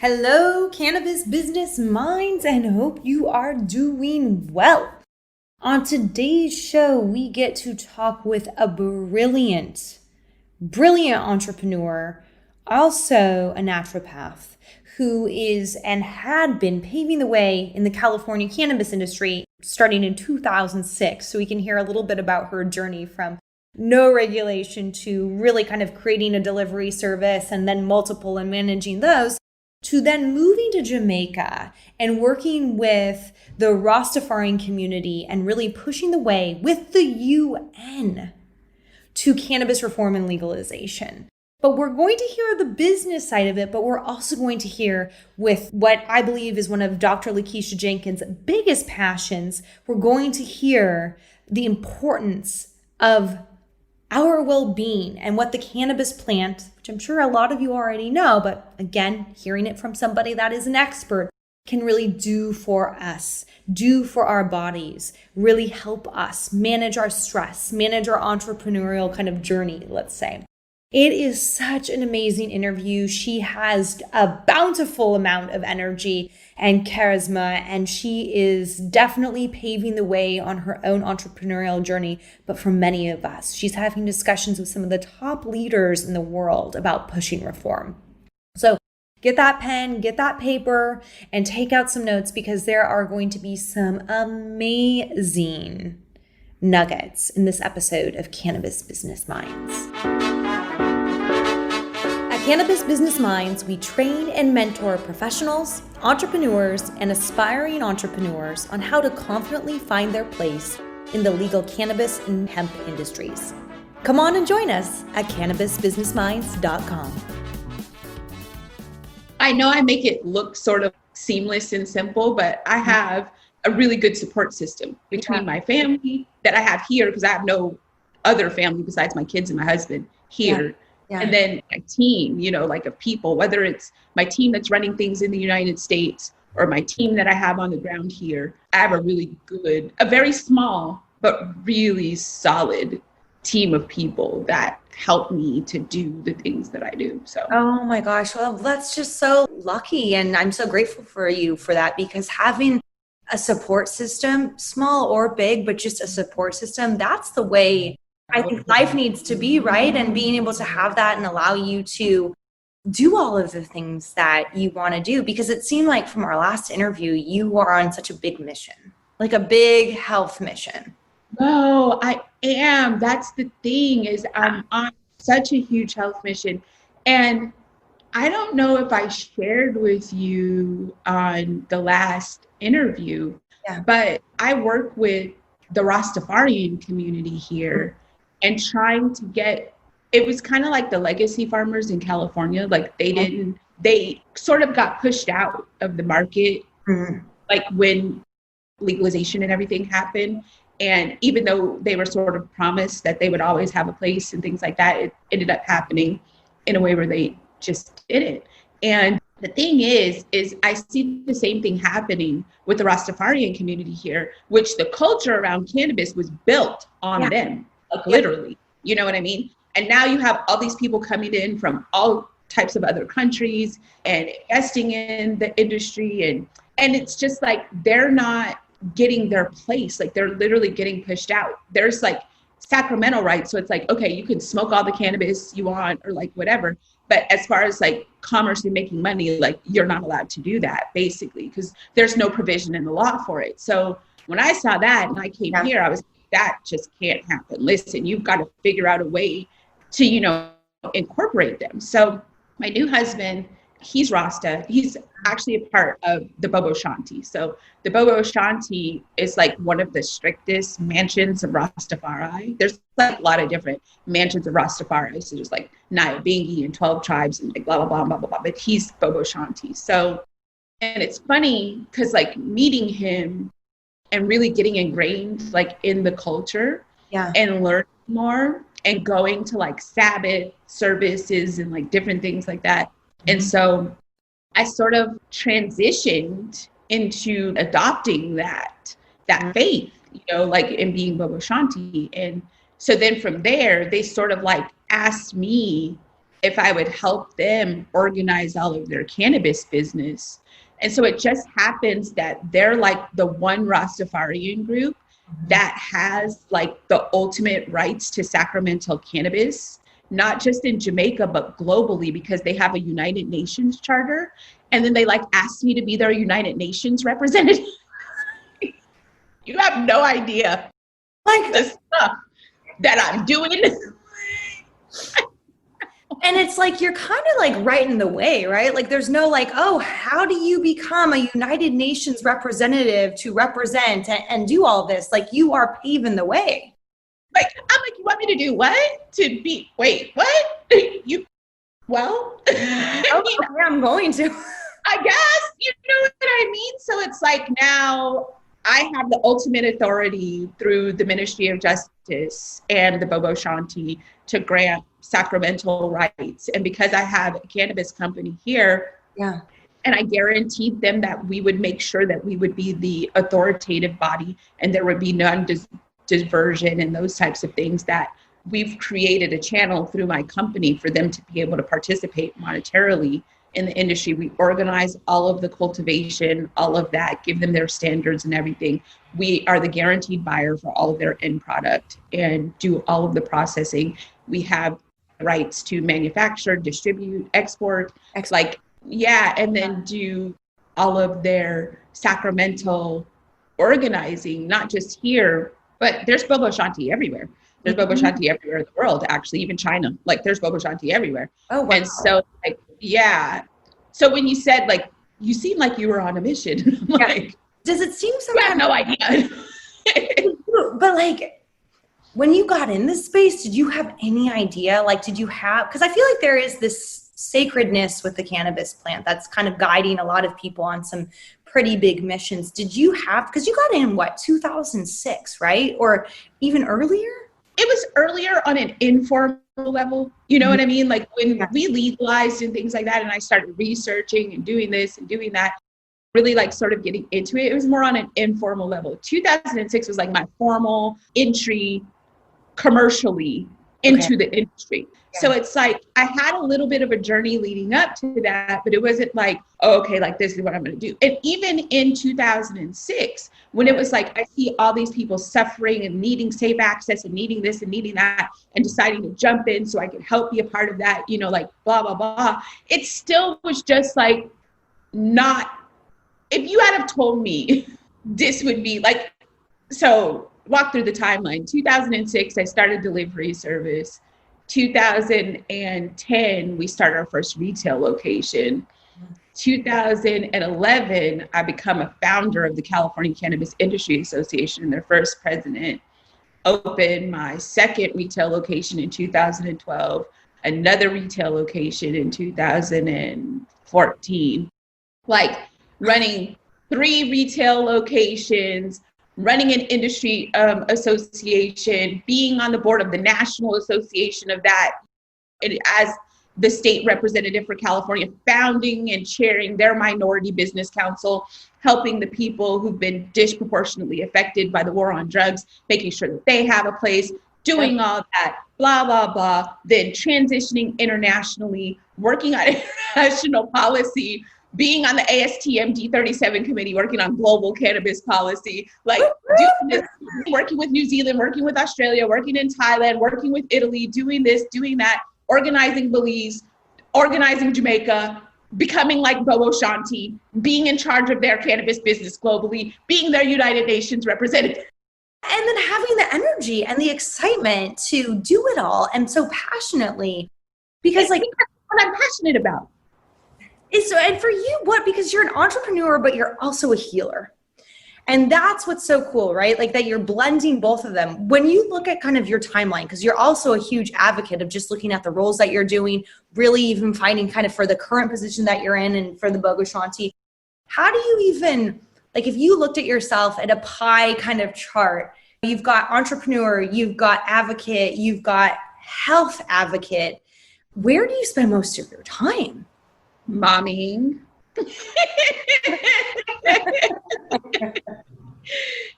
Hello, cannabis business minds, and hope you are doing well. On today's show, we get to talk with a brilliant entrepreneur, also a naturopath, who is and had been paving the way in the California cannabis industry starting in 2006. So we can hear a little bit about her journey from no regulation to really kind of creating a delivery service and then multiple and managing those, to then moving to Jamaica and working with the Rastafarian community and really pushing the way with the UN to cannabis reform and legalization. But we're going to hear the business side of it, but we're also going to hear with what I believe is one of Dr. Lakisha Jenkins' biggest passions. We're going to hear the importance of our well-being and what the cannabis plant, which I'm sure a lot of you already know, but again, hearing it from somebody that is an expert, can really do for us, do for our bodies, really help us manage our stress, manage our entrepreneurial kind of journey, let's say. It is such an amazing interview. She has a bountiful amount of energy and charisma, and she is definitely paving the way on her own entrepreneurial journey. But for many of us, she's having discussions with some of the top leaders in the world about pushing reform. So get that pen, get that paper, and take out some notes, because there are going to be some amazing nuggets in this episode of Cannabis Business Minds. Cannabis Business Minds, we train and mentor professionals, entrepreneurs, and aspiring entrepreneurs on how to confidently find their place in the legal cannabis and hemp industries. Come on and join us at cannabisbusinessminds.com. I know I make it look sort of seamless and simple, but I have a really good support system between my family that I have here, because I have no other family besides my kids and my husband here. Yeah. And then my team, like of people, whether it's my team that's running things in the United States or my team that I have on the ground here. I have a really good, a very small, but really solid team of people that help me to do the things that I do. So, oh my gosh, well, that's just so lucky. And I'm so grateful for you for that, because having a support system, small or big, but just a support system, that's the way I think life needs to be, right? And being able to have that and allow you to do all of the things that you want to do, because it seemed like from our last interview, you are on such a big mission, like a big health mission. No, I am. That's the thing, is I'm on such a huge health mission. And I don't know if I shared with you on the last interview, but I work with the Rastafarian community here. And trying to it was kind of like the legacy farmers in California. Like they sort of got pushed out of the market, like when legalization and everything happened. And even though they were sort of promised that they would always have a place and things like that, it ended up happening in a way where they just didn't. And the thing is I see the same thing happening with the Rastafarian community here, which the culture around cannabis was built on them. Like literally, you know what I mean? And now you have all these people coming in from all types of other countries and investing in the industry. And it's just like, they're not getting their place. Like they're literally getting pushed out. There's like Sacramento rights. So it's like, okay, you can smoke all the cannabis you want or like whatever. But as far as like commerce and making money, like you're not allowed to do that basically, because there's no provision in the law for it. So when I saw that and I came here, I was that just can't happen. Listen, you've got to figure out a way to, incorporate them. So my new husband, he's Rasta. He's actually a part of the Bobo Shanti. So the Bobo Shanti is like one of the strictest mansions of Rastafari. There's like a lot of different mansions of Rastafari. So there's like Nyabingi and 12 tribes and like blah, blah, blah, blah, blah, blah. But he's Bobo Shanti. So, and it's funny because like meeting him and really getting ingrained like in the culture and learning more and going to like Sabbath services and like different things like that. And so I sort of transitioned into adopting that faith, like in being Bobo Shanti. And so then from there, they sort of like asked me if I would help them organize all of their cannabis business. And so it just happens that they're like the one Rastafarian group that has like the ultimate rights to sacramental cannabis, not just in Jamaica, but globally, because they have a United Nations charter. And then they like asked me to be their United Nations representative. You have no idea like the stuff that I'm doing. And it's like, you're kind of like right in the way, right? Like there's no like, oh, how do you become a United Nations representative to represent and do all this? Like you are paving the way. Like, I'm like, you want me to do what? To be, wait, what? You, well, Okay, I'm going to. I guess, you know what I mean? So it's like now I have the ultimate authority through the Ministry of Justice and the Bobo Shanti to grant sacramental rights. And because I have a cannabis company here, yeah, and I guaranteed them that we would make sure that we would be the authoritative body and there would be none diversion and those types of things, that we've created a channel through my company for them to be able to participate monetarily in the industry. We organize all of the cultivation, all of that, give them their standards and everything. We are the guaranteed buyer for all of their end product and do all of the processing. We have rights to manufacture, distribute, export, like, yeah, and then do all of their sacramental organizing, not just here, but there's Bobo Shanti everywhere. There's Bobo Shanti everywhere in the world, actually, even China. Like there's Bobo Shanti everywhere. Oh, wow. And so, like, yeah. So when you said, like, you seem like you were on a mission. Like, does it seem so? I have no idea. But like, when you got in this space, did you have any idea? Like, did you have, because I feel like there is this sacredness with the cannabis plant that's kind of guiding a lot of people on some pretty big missions. Did you have, because you got in what, 2006, right? Or even earlier? It was earlier on an informal level. You know what I mean? Like when we legalized and things like that, and I started researching and doing this and doing that, really like sort of getting into it. It was more on an informal level. 2006 was like my formal entry commercially into the industry. So it's like I had a little bit of a journey leading up to that, but it wasn't like, oh, okay, like this is what I'm going to do. And even in 2006, when it was like I see all these people suffering and needing safe access and needing this and needing that and deciding to jump in so I could help be a part of that, you know, like blah, blah, blah. It still was just like not, if you had have told me this would be like, so walk through the timeline. 2006, I started delivery service. 2010, we started our first retail location. 2011, I become a founder of the California Cannabis Industry Association and their first president. Opened my second retail location in 2012, another retail location in 2014. Like running 3 retail locations, running an industry association, being on the board of the national association of that, and as the state representative for California, founding and chairing their minority business council, helping the people who've been disproportionately affected by the war on drugs, making sure that they have a place, doing all that, blah, blah, blah, then transitioning internationally, working on international policy, being on the ASTM D37 committee, working on global cannabis policy, like doing this, working with New Zealand, working with Australia, working in Thailand, working with Italy, doing this, doing that, organizing Belize, organizing Jamaica, becoming like Bobo Shanti, being in charge of their cannabis business globally, being their United Nations representative. And then having the energy and the excitement to do it all and so passionately, because like that's what I'm passionate about. And for you, what? Because you're an entrepreneur, but you're also a healer. And that's what's so cool, right? Like that you're blending both of them. When you look at kind of your timeline, because you're also a huge advocate of just looking at the roles that you're doing, really even fighting kind of for the current position that you're in and for the Bogo Shanti. How do you even, like if you looked at yourself at a pie kind of chart, you've got entrepreneur, you've got advocate, you've got health advocate. Where do you spend most of your time? Momming.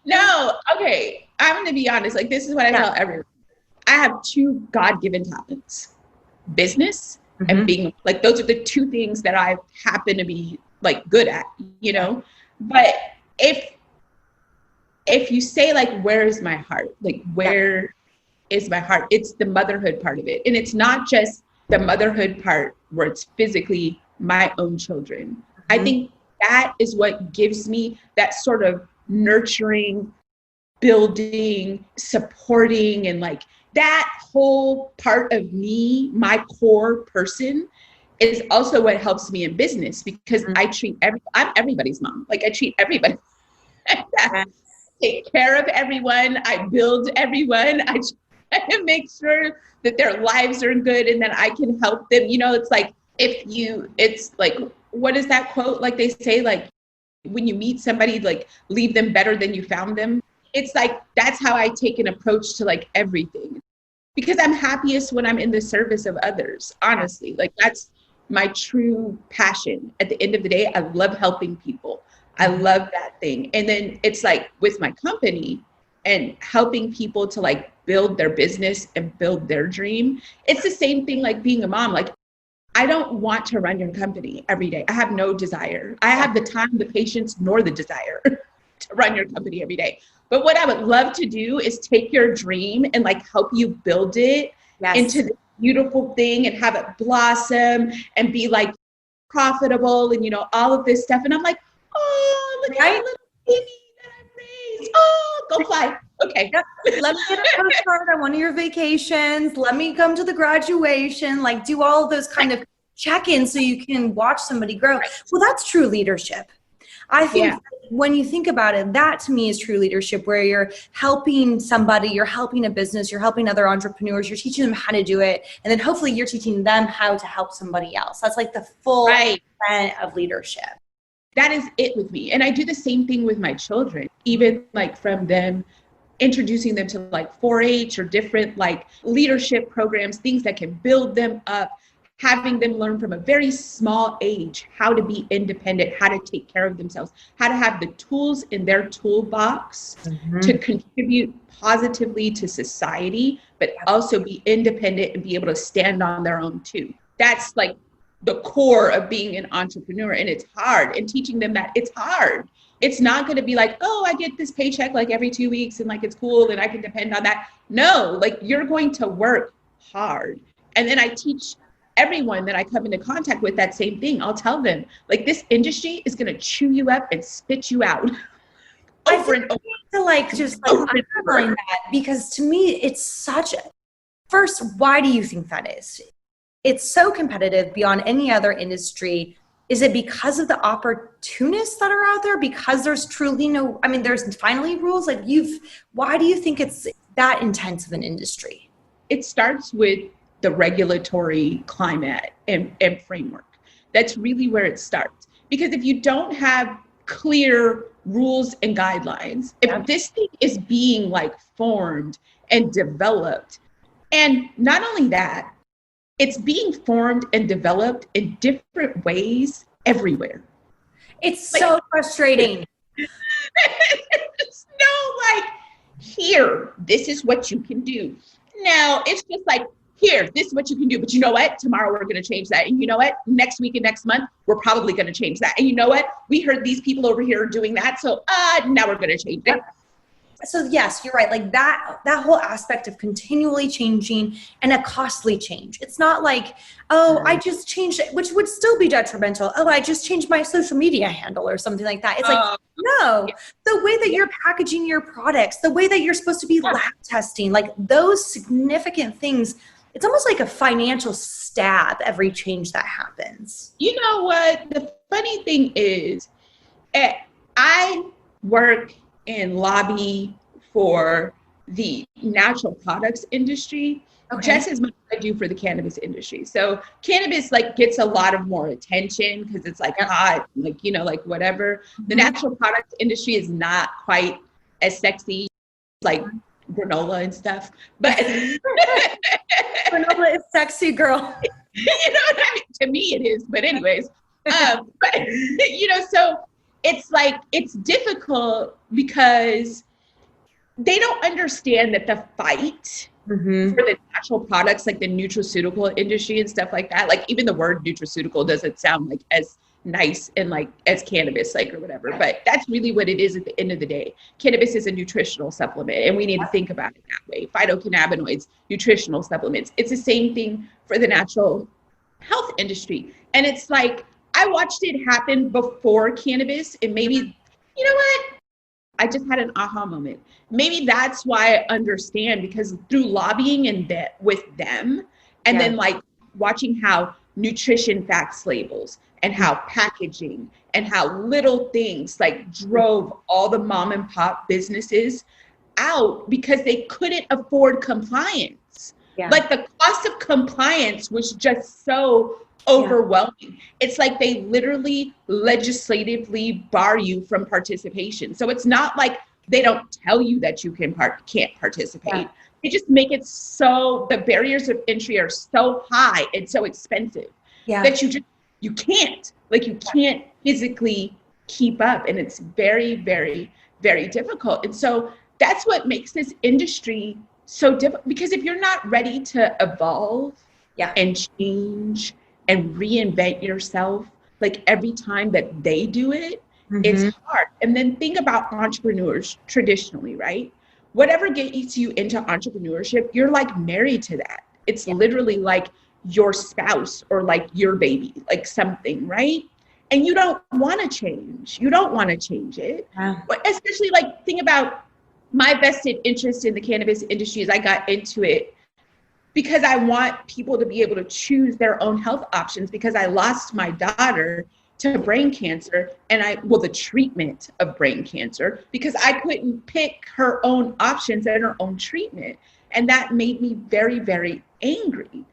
No, okay. I'm going to be honest. Like, this is what I tell everyone. I have 2 God-given talents: business and being like, those are the two things that I happen to be like good at, you know? But if you say like, where is my heart? Like, where is my heart? It's the motherhood part of it. And it's not just the motherhood part where it's physically my own children. I think that is what gives me that sort of nurturing, building, supporting, and like that whole part of me, my core person, is also what helps me in business, because I treat I'm everybody's mom. Like I treat everybody. I take care of everyone. I build everyone. I try to make sure that their lives are good and that I can help them. You know, it's like, it's like, what is that quote? Like they say, like, when you meet somebody, like leave them better than you found them. It's like, that's how I take an approach to like everything, because I'm happiest when I'm in the service of others. Honestly, like that's my true passion. At the end of the day, I love helping people. I love that thing. And then it's like with my company and helping people to like build their business and build their dream. It's the same thing like being a mom. Like, I don't want to run your company every day. I have no desire. I have the time, the patience, nor the desire to run your company every day. But what I would love to do is take your dream and like help you build it into this beautiful thing and have it blossom and be like profitable and, you know, all of this stuff. And I'm like, oh, look at that little baby that I raised. Oh, go fly. Okay. Let me get a postcard on one of your vacations. Let me come to the graduation. Like do all of those kind of check-ins so you can watch somebody grow. Well, that's true leadership. I think when you think about it, that to me is true leadership, where you're helping somebody, you're helping a business, you're helping other entrepreneurs, you're teaching them how to do it. And then hopefully you're teaching them how to help somebody else. That's like the full extent of leadership. That is it with me. And I do the same thing with my children, even like from them, introducing them to like 4-H or different like leadership programs, things that can build them up, having them learn from a very small age how to be independent, how to take care of themselves, how to have the tools in their toolbox to contribute positively to society, but also be independent and be able to stand on their own too. That's like the core of being an entrepreneur. And it's hard, and teaching them that it's hard. It's not going to be like, oh, I get this paycheck like every 2 weeks and like it's cool and I can depend on that. No, like you're going to work hard. And then I teach everyone that I come into contact with that same thing. I'll tell them like this industry is going to chew you up and spit you out. Over and over. To like just like underline that, because to me it's such a, first, why do you think that is? It's so competitive beyond any other industry. Is it because of the opportunists that are out there? Because there's truly no, I mean, there's finally rules like why do you think it's that intense of an industry? It starts with the regulatory climate and framework. That's really where it starts. Because if you don't have clear rules and guidelines, if this thing is being like formed and developed, and not only that, it's being formed and developed in different ways everywhere. It's like, so frustrating. It's no like, here, this is what you can do. No, it's just like, here, this is what you can do. But you know what? Tomorrow we're going to change that. And you know what? Next week and next month, we're probably going to change that. And you know what? We heard these people over here are doing that. So now we're going to change it. So yes, you're right. Like that whole aspect of continually changing and a costly change. It's not like, oh, I just changed it, which would still be detrimental. Oh, I just changed my social media handle or something like that. It's like, no, the way that you're packaging your products, the way that you're supposed to be lab testing, like those significant things, it's almost like a financial stab every change that happens. You know what? The funny thing is, I work in lobby for the natural products industry, just as much as I do for the cannabis industry. So cannabis like gets a lot of more attention because it's like hot, like, you know, like whatever. The natural products industry is not quite as sexy, like granola and stuff, but granola is sexy, girl. You know what I mean? To me it is, but anyways, but you know, so it's like, it's difficult because they don't understand that the fight for the natural products, like the nutraceutical industry and stuff like that, like even the word nutraceutical doesn't sound like as nice and like as cannabis, like, or whatever, but that's really what it is at the end of the day. Cannabis is a nutritional supplement, and we need to think about it that way. Phytocannabinoids, nutritional supplements. It's the same thing for the natural health industry. And it's like, I watched it happen before cannabis, and maybe, you know what? I just had an aha moment. Maybe that's why I understand, because through lobbying and with them, and then like watching how nutrition facts labels and how packaging and how little things like drove all the mom and pop businesses out because they couldn't afford compliance. Like the cost of compliance was just so overwhelming. It's like they literally legislatively bar you from participation. So it's not like they don't tell you that you can't participate. They just make it so the barriers of entry are so high and so expensive that you can't physically keep up, and it's very, very, very difficult. And so that's what makes this industry so difficult, because if you're not ready to evolve and change and reinvent yourself, like every time that they do it, it's hard. And then think about entrepreneurs traditionally, right? Whatever gets you into entrepreneurship, you're like married to that. It's literally like your spouse or like your baby, like something, right? And you don't want to change. You don't want to change it. Especially like, think about my vested interest in the cannabis industry as I got into it, because I want people to be able to choose their own health options, because I lost my daughter to brain cancer, and the treatment of brain cancer, because I couldn't pick her own options and her own treatment. And that made me very, very angry.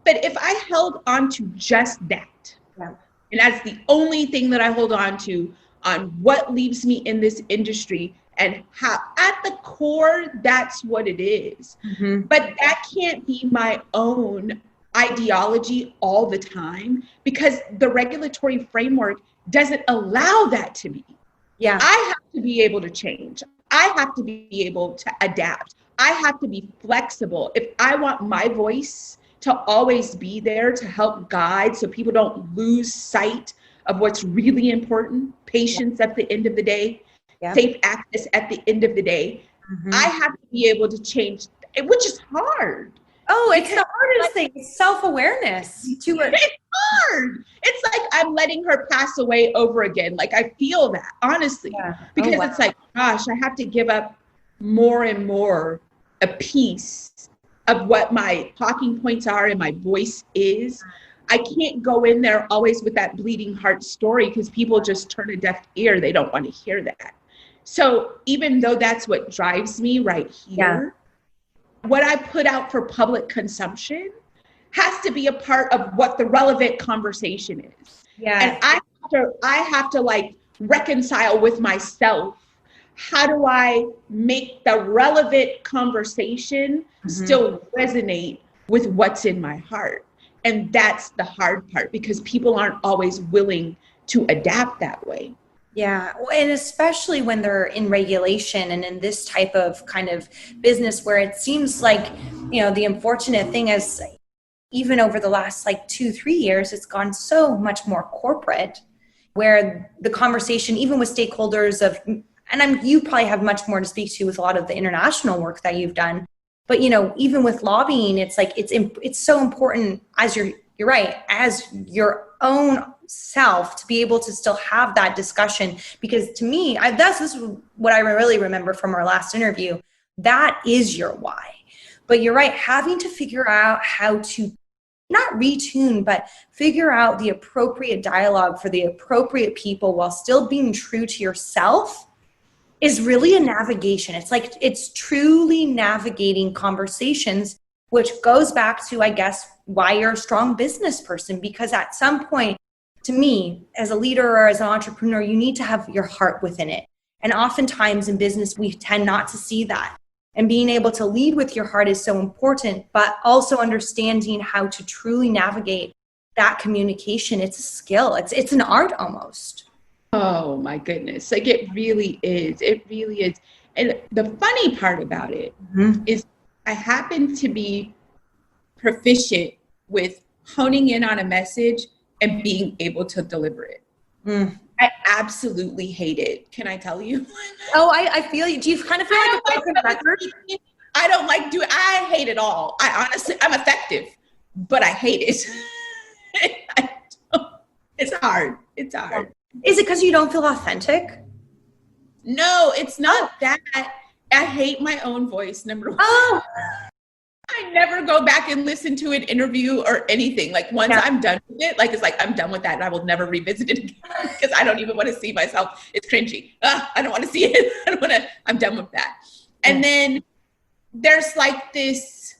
But if I held on to just that, and that's the only thing that I hold on to on what leaves me in this industry, and how at the core, that's what it is. But that can't be my own ideology all the time, because the regulatory framework doesn't allow that to be. I have to be able to change. I have to be able to adapt. I have to be flexible. If I want my voice to always be there to help guide so people don't lose sight of what's really important, patients at the end of the day, safe access at the end of the day, I have to be able to change, which is hard. Oh, it's the hardest thing. It's self-awareness. It's hard. It's like I'm letting her pass away over again. Like, I feel that, honestly, because it's like, gosh, I have to give up more and more a piece of what my talking points are and my voice is. I can't go in there always with that bleeding heart story, because people just turn a deaf ear. They don't want to hear that. So even though that's what drives me right here, what I put out for public consumption has to be a part of what the relevant conversation is. And I have to like reconcile with myself. How do I make the relevant conversation still resonate with what's in my heart? And that's the hard part, because people aren't always willing to adapt that way. And especially when they're in regulation and in this type of kind of business where it seems like, the unfortunate thing is, even over the last like 2-3 years, it's gone so much more corporate, where the conversation, even with stakeholders you probably have much more to speak to with a lot of the international work that you've done. But, even with lobbying, it's like, it's so important, as you're right, as your own self, to be able to still have that discussion. Because to me, this is what I really remember from our last interview. That is your why. But you're right, having to figure out how to not retune, but figure out the appropriate dialogue for the appropriate people while still being true to yourself is really a navigation. It's like, it's truly navigating conversations, which goes back to, I guess, why you're a strong business person. Because at some point, to me, as a leader or as an entrepreneur, you need to have your heart within it. And oftentimes in business, we tend not to see that. And being able to lead with your heart is so important, but also understanding how to truly navigate that communication. It's a skill. It's an art almost. Oh my goodness. Like it really is. It really is. And the funny part about it is I happen to be proficient with honing in on a message and being able to deliver it. I absolutely hate it. Can I tell you? Oh, I feel you. Do you kind of feel like a broken record? I don't like do. I hate it all. I honestly, I'm effective, but I hate it. It's hard. It's hard. Is it because you don't feel authentic? No, it's not that. I hate my own voice, number one. Oh. I never go back and listen to an interview or anything. Like once I'm done with it, like it's like I'm done with that and I will never revisit it again because I don't even want to see myself. It's cringy. I don't want to see it. I don't want to. I'm done with that. And then there's like this,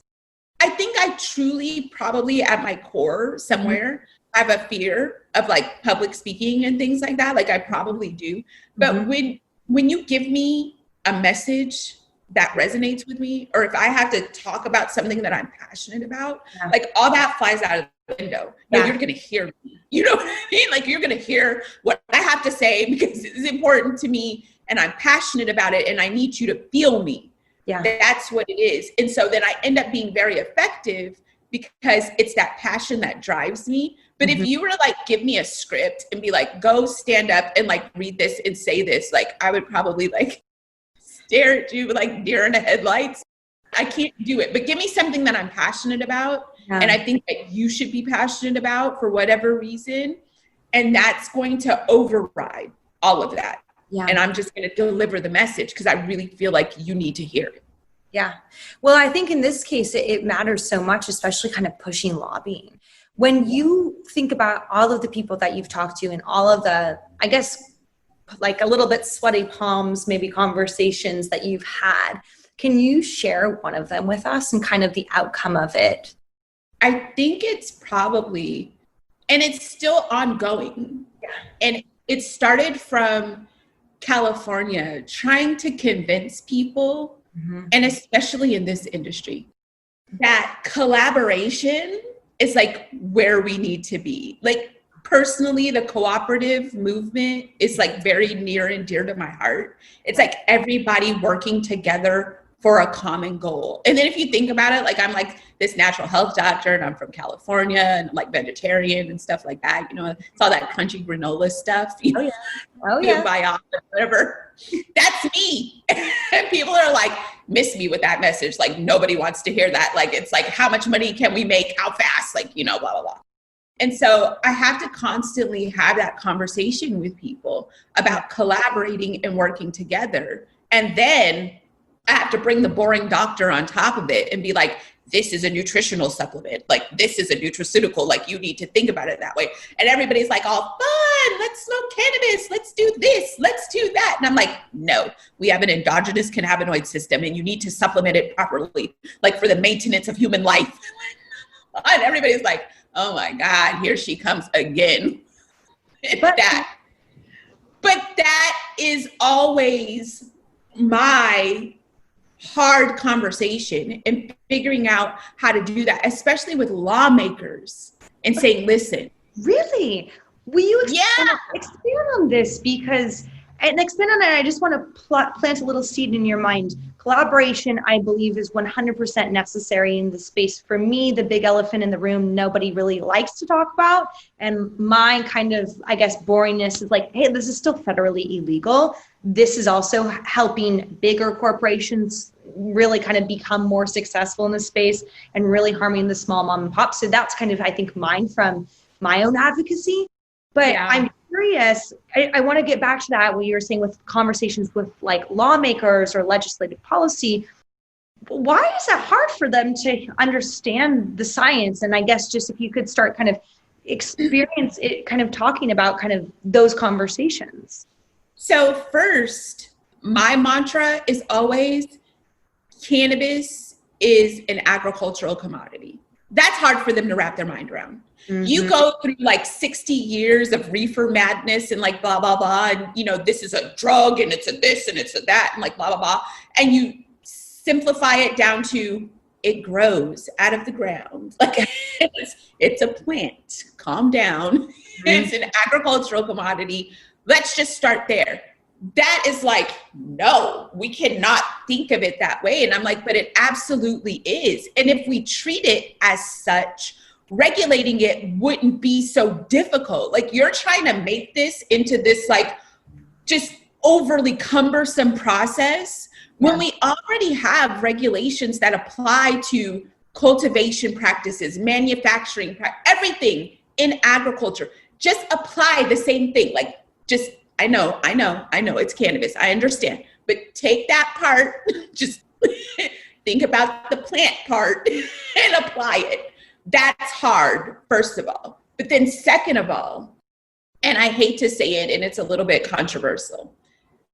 I think I truly probably at my core somewhere I have a fear of like public speaking and things like that. Like I probably do. But when you give me a message that resonates with me, or if I have to talk about something that I'm passionate about, like all that flies out of the window. No, you're going to hear me. You know what I mean? Like you're going to hear what I have to say because it's important to me and I'm passionate about it and I need you to feel me. Yeah. That's what it is. And so then I end up being very effective because it's that passion that drives me. But if you were to like give me a script and be like, go stand up and like read this and say this, like I would probably like stare at you like deer in the headlights. I can't do it. But give me something that I'm passionate about. And I think that you should be passionate about for whatever reason. And that's going to override all of that. Yeah. And I'm just going to deliver the message because I really feel like you need to hear it. Yeah. Well, I think in this case, it matters so much, especially kind of pushing lobbying. When you think about all of the people that you've talked to and all of the, I guess, like a little bit sweaty palms, maybe conversations that you've had, can you share one of them with us and kind of the outcome of it? I think it's probably, and it's still ongoing. Yeah. And it started from California, trying to convince people, and especially in this industry, that collaboration is like where we need to be. Like personally, the cooperative movement is like very near and dear to my heart. It's like everybody working together for a common goal. And then if you think about it, like I'm like this natural health doctor and I'm from California and I'm like vegetarian and stuff like that. You know, it's all that crunchy granola stuff. You know, Biotic, whatever. That's me. And people are like, miss me with that message. Like nobody wants to hear that. Like, it's like, how much money can we make? How fast? Like, you know, blah, blah, blah. And so I have to constantly have that conversation with people about collaborating and working together. And then I have to bring the boring doctor on top of it and be like, this is a nutritional supplement. Like, this is a nutraceutical. Like, you need to think about it that way. And everybody's like, all fun. Let's smoke cannabis. Let's do this. Let's do that. And I'm like, no, we have an endogenous cannabinoid system and you need to supplement it properly, like for the maintenance of human life. And everybody's like, oh my God, here she comes again. But that is always my hard conversation and figuring out how to do that, especially with lawmakers and saying, listen. Really? Will you expand on this? Because, and expand on it, I just want to plant a little seed in your mind. Collaboration, I believe, is 100% necessary in the space. For me, the big elephant in the room, nobody really likes to talk about. And my kind of, I guess, boringness is like, hey, this is still federally illegal. This is also helping bigger corporations really kind of become more successful in the space and really harming the small mom and pop. So that's kind of, I think, mine from my own advocacy. But I'm curious, I want to get back to that, what you were saying with conversations with like lawmakers or legislative policy. Why is it hard for them to understand the science? And I guess just if you could start kind of experience it, kind of talking about kind of those conversations. So first, my mantra is always cannabis is an agricultural commodity. That's hard for them to wrap their mind around. You go through like 60 years of reefer madness and like blah, blah, blah. And, you know, this is a drug and it's a this and it's a that and like blah, blah, blah. And you simplify it down to it grows out of the ground. Like it's a plant. Calm down. It's an agricultural commodity. Let's just start there. That is like, no, we cannot think of it that way. And I'm like, but it absolutely is. And if we treat it as such, regulating it wouldn't be so difficult. Like, you're trying to make this into this like just overly cumbersome process when we already have regulations that apply to cultivation practices, manufacturing, everything in agriculture. Just apply the same thing. Like, just, I know, it's cannabis. I understand. But take that part, just think about the plant part and apply it. That's hard, first of all. But then second of all, and I hate to say it, and it's a little bit controversial,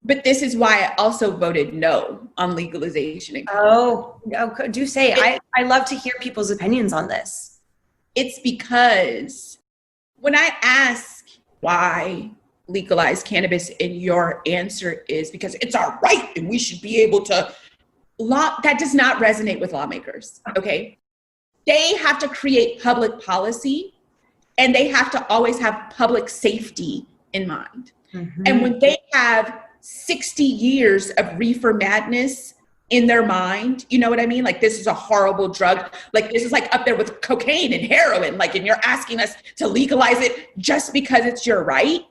but this is why I also voted no on legalization. Oh, do say. I love to hear people's opinions on this. It's because when I ask why legalize cannabis, and your answer is because it's our right and we should be able to, that does not resonate with lawmakers, okay? They have to create public policy, and they have to always have public safety in mind. Mm-hmm. And when they have 60 years of reefer madness in their mind, you know what I mean? Like, this is a horrible drug. Like, this is like up there with cocaine and heroin. Like, and you're asking us to legalize it just because it's your right.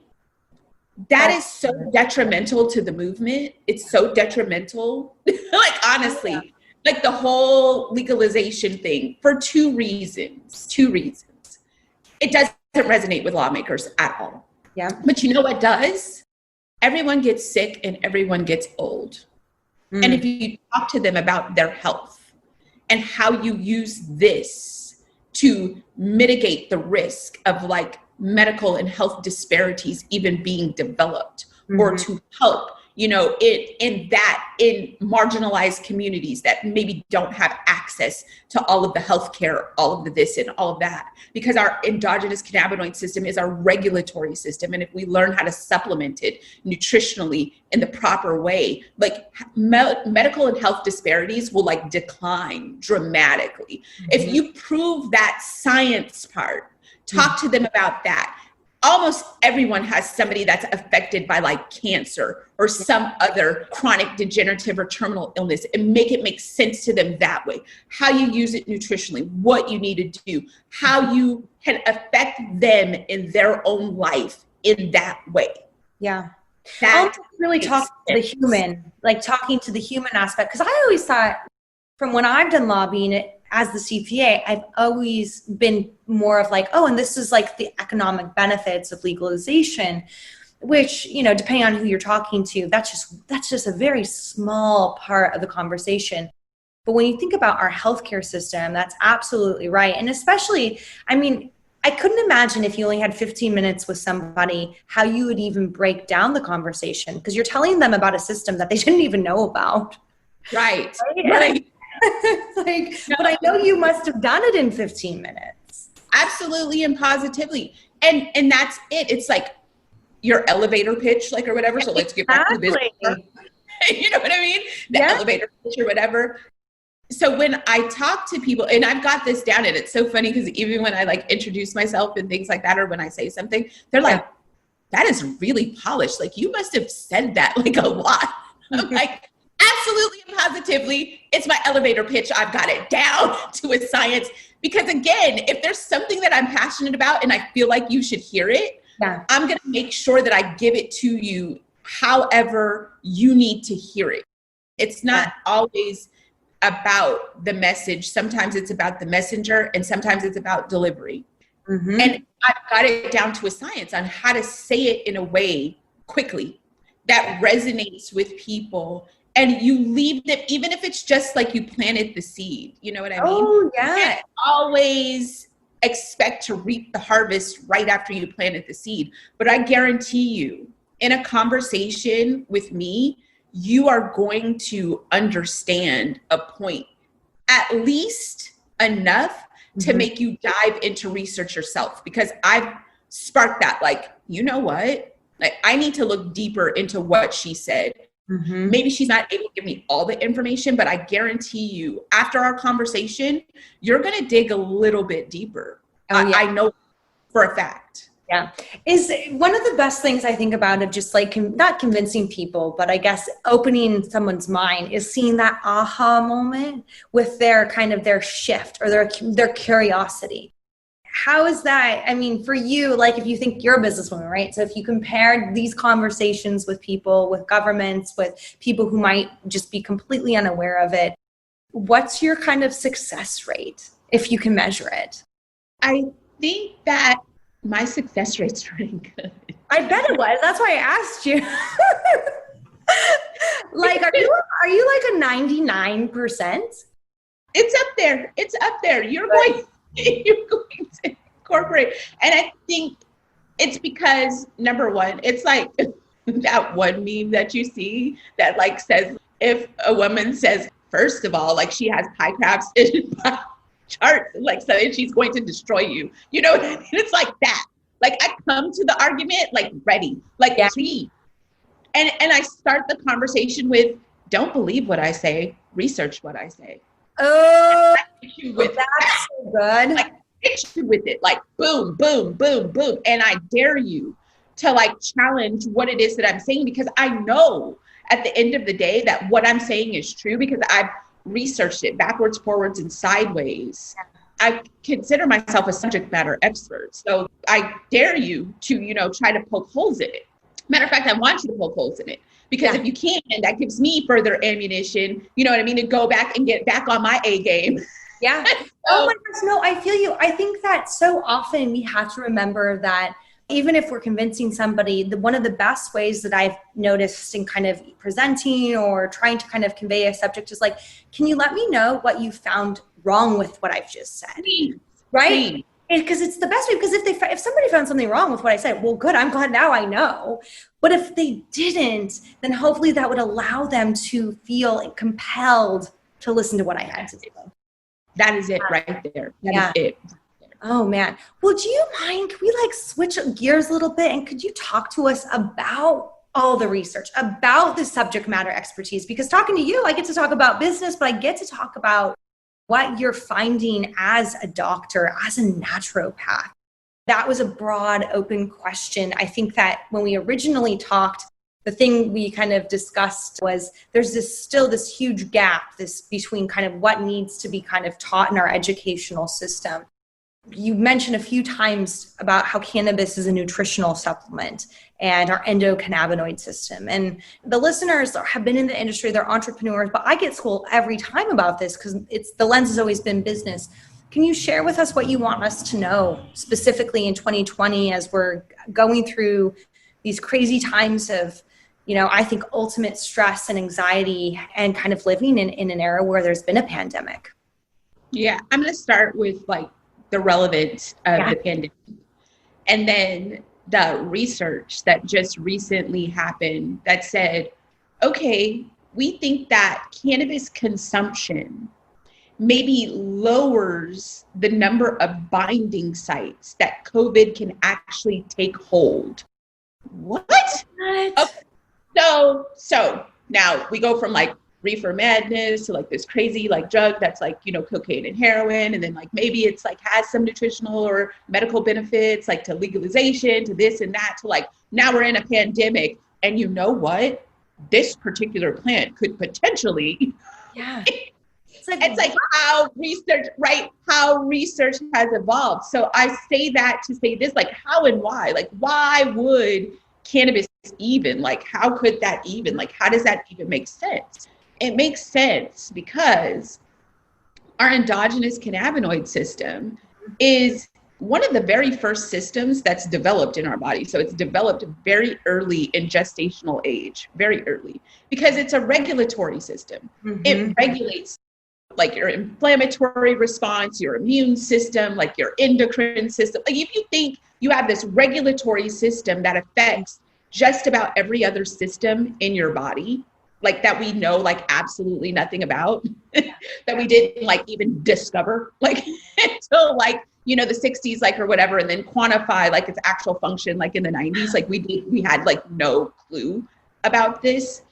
That is so detrimental to the movement. It's so detrimental. Like, honestly, like the whole legalization thing, for two reasons. It doesn't resonate with lawmakers at all. Yeah. But you know what does? Everyone gets sick and everyone gets old. Mm. And if you talk to them about their health and how you use this to mitigate the risk of like medical and health disparities even being developed, or to help, you know, in marginalized communities that maybe don't have access to all of the healthcare, all of the this and all of that, because our endogenous cannabinoid system is our regulatory system. And if we learn how to supplement it nutritionally in the proper way, like medical and health disparities will like decline dramatically. If you prove that science part, talk to them about that. Almost everyone has somebody that's affected by like cancer or some other chronic degenerative or terminal illness, and make it make sense to them that way. How you use it nutritionally, what you need to do, how you can affect them in their own life in that way. Yeah. That really talk to the human, like talking to the human aspect. Because I always thought, from when I've done lobbying as the CPA, I've always been more of like, oh, and this is like the economic benefits of legalization, which, you know, depending on who you're talking to, that's just a very small part of the conversation. But when you think about our healthcare system, that's absolutely right. And especially, I mean, I couldn't imagine if you only had 15 minutes with somebody, how you would even break down the conversation, because you're telling them about a system that they didn't even know about. Right. Like, no. But I know you must have done it in 15 minutes. Absolutely and positively. And that's it. It's like your elevator pitch, like, or whatever. So let's get back to the business. You know what I mean? The elevator pitch or whatever. So when I talk to people, and I've got this down, and it's so funny because even when I like introduce myself and things like that, or when I say something, they're like, that is really polished. Like, you must have said that like a lot. I'm like, absolutely and positively, it's my elevator pitch. I've got it down to a science. Because again, if there's something that I'm passionate about and I feel like you should hear it, I'm going to make sure that I give it to you however you need to hear it. It's not always about the message. Sometimes it's about the messenger, and sometimes it's about delivery. And I've got it down to a science on how to say it in a way quickly that resonates with people. And you leave them, even if it's just like you planted the seed, you know what I mean? Oh, yeah. You can't always expect to reap the harvest right after you planted the seed. But I guarantee you, in a conversation with me, you are going to understand a point, at least enough to make you dive into research yourself. Because I've sparked that, like, you know what? Like, I need to look deeper into what she said. Maybe she's not able to give me all the information, but I guarantee you, after our conversation, you're going to dig a little bit deeper. I know for a fact. Yeah. Is one of the best things I think about of just like not convincing people, but I guess opening someone's mind is seeing that aha moment with their kind of their shift or their curiosity. How is that? I mean, for you, like if you think you're a businesswoman, right? So if you compared these conversations with people, with governments, with people who might just be completely unaware of it, what's your kind of success rate if you can measure it? I think that my success rate's pretty good. I bet it was. That's why I asked you. Like, are you like a 99%? It's up there. It's up there. You're going to incorporate. And I think it's because number one, it's like that one meme that you see that like says, if a woman says, first of all, like she has pie crabs in charts, like so she's going to destroy you. You know what I mean? It's like that. Like I come to the argument like ready, like see. And I start the conversation with, don't believe what I say, research what I say. Oh, with that's so good. Like hit you with it, like boom, boom, boom, boom. And I dare you to like challenge what it is that I'm saying, because I know at the end of the day that what I'm saying is true because I've researched it backwards, forwards, and sideways. I consider myself a subject matter expert. So I dare you to, try to poke holes in it. Matter of fact, I want you to poke holes in it. Because if you can, that gives me further ammunition, you know what I mean, to go back and get back on my A game. Yeah. Oh my gosh, no, I feel you. I think that so often we have to remember that even if we're convincing somebody, one of the best ways that I've noticed in kind of presenting or trying to kind of convey a subject is like, can you let me know what you found wrong with what I've just said? Please, right? please. Because it's the best way, because if somebody found something wrong with what I said, well, good, I'm glad now I know. But if they didn't, then hopefully that would allow them to feel compelled to listen to what I had to say. That is it right there. That is it. Oh man. Well, do you mind, can we like switch gears a little bit, and could you talk to us about all the research, about the subject matter expertise? Because talking to you, I get to talk about business, but I get to talk about what you're finding as a doctor, as a naturopath. That was a broad, open question. I think that when we originally talked, the thing we kind of discussed was there's still this huge gap between kind of what needs to be kind of taught in our educational system. You mentioned a few times about how cannabis is a nutritional supplement and our endocannabinoid system. And the listeners have been in the industry, they're entrepreneurs, but I get schooled every time about this because the lens has always been business. Can you share with us what you want us to know specifically in 2020 as we're going through these crazy times of, I think ultimate stress and anxiety and kind of living in an era where there's been a pandemic? Yeah, I'm going to start with like the relevance of the pandemic. And then the research that just recently happened that said, okay, we think that cannabis consumption maybe lowers the number of binding sites that COVID can actually take hold. What? Okay. So now we go from like reefer madness to like this crazy like drug that's like, cocaine and heroin. And then like, maybe it's like has some nutritional or medical benefits, like to legalization, to this and that, to like, now we're in a pandemic. And you know what? This particular plant could potentially. Yeah. It's like how research has evolved. So I say that to say this, like how and why, like why would cannabis even, like how could that even, like how does that even make sense? It makes sense because our endogenous cannabinoid system is one of the very first systems that's developed in our body. So it's developed very early in gestational age, very early, because it's a regulatory system. Mm-hmm. It regulates like your inflammatory response, your immune system, like your endocrine system. Like if you think you have this regulatory system that affects just about every other system in your body, like that we know like absolutely nothing about, that we didn't like even discover like until like, the 60s, like, or whatever, and then quantify like its actual function, like in the 90s, like we had like no clue about this.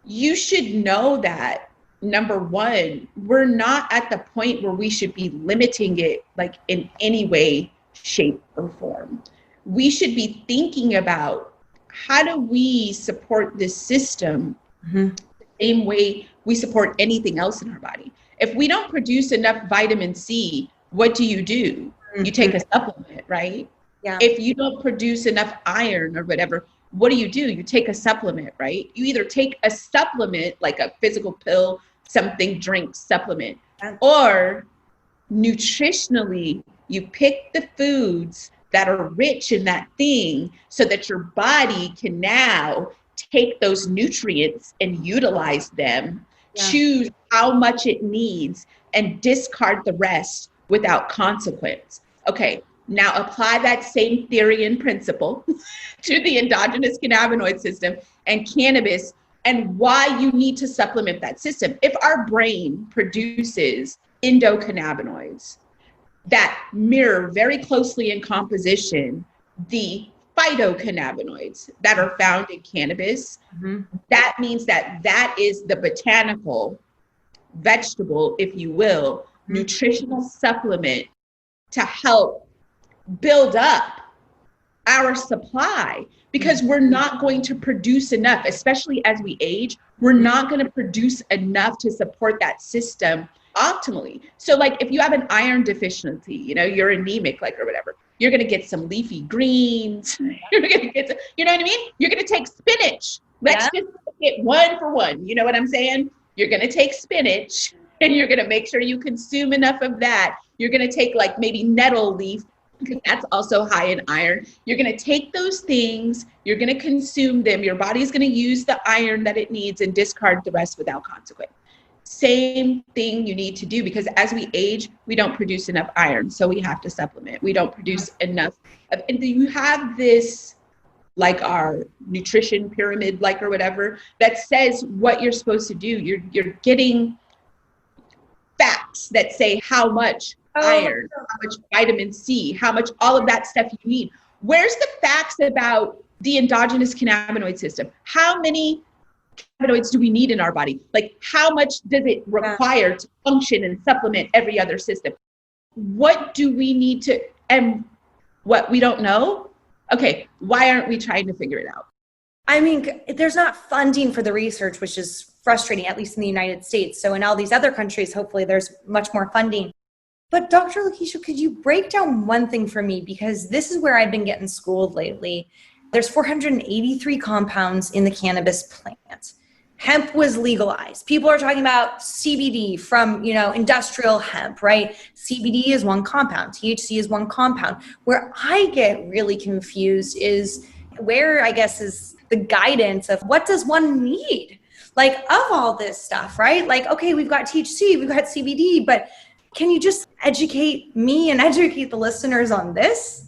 You should know that, number one, we're not at the point where we should be limiting it like in any way, shape, or form. we should be thinking about how do we support this system the same way we support anything else in our body. If we don't produce enough vitamin C, what do? You take a supplement, right? Yeah. If you don't produce enough iron or whatever, what do? You take a supplement, right? You either take a supplement, like a physical pill, something, drink, supplement, or nutritionally, you pick the foods that are rich in that thing so that your body can now take those nutrients and utilize them, choose how much it needs, and discard the rest without consequence. Okay, now apply that same theory and principle to the endogenous cannabinoid system and cannabis, and why you need to supplement that system. If our brain produces endocannabinoids that mirror very closely in composition the phytocannabinoids that are found in cannabis, that means that that is the botanical, vegetable, if you will, nutritional supplement to help build up our supply, because we're not going to produce enough, especially as we age, we're not going to produce enough to support that system optimally. So like if you have an iron deficiency, you're anemic, like, or whatever, you're going to get some leafy greens. You're going to get, you know what I mean? You're going to take spinach. Let's just get one for one. You know what I'm saying? You're going to take spinach and you're going to make sure you consume enough of that. You're going to take like maybe nettle leaf, because that's also high in iron. You're going to take those things, you're going to consume them. Your body's going to use the iron that it needs and discard the rest without consequence. Same thing you need to do, because as we age, we don't produce enough iron. So we have to supplement. We don't produce enough. And you have this, like our nutrition pyramid, like, or whatever, that says what you're supposed to do. You're getting facts that say how much iron, how much vitamin C, how much all of that stuff you need. Where's the facts about the endogenous cannabinoid system? How many cannabinoids do we need in our body? Like, how much does it require to function and supplement every other system? What do we need to, and what we don't know? Okay, why aren't we trying to figure it out? I mean, there's not funding for the research, which is frustrating, at least in the United States. So in all these other countries, hopefully there's much more funding. But Dr. Lakisha, could you break down one thing for me? Because this is where I've been getting schooled lately. There's 483 compounds in the cannabis plant. Hemp was legalized. People are talking about CBD from, industrial hemp, right? CBD is one compound. THC is one compound. Where I get really confused is where, I guess, is the guidance of what does one need? Like, of all this stuff, right? Like, okay, we've got THC, we've got CBD, but can you just educate me and educate the listeners on this?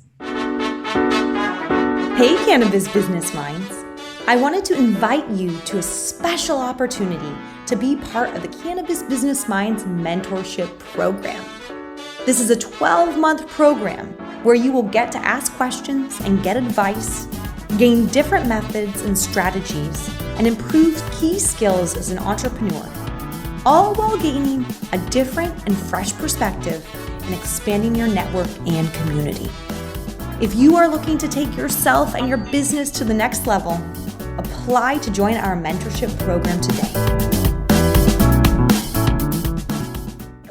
Hey, Cannabis Business Minds. I wanted to invite you to a special opportunity to be part of the Cannabis Business Minds Mentorship Program. This is a 12-month program where you will get to ask questions and get advice, gain different methods and strategies, and improve key skills as an entrepreneur, all while gaining a different and fresh perspective and expanding your network and community. If you are looking to take yourself and your business to the next level, apply to join our mentorship program today.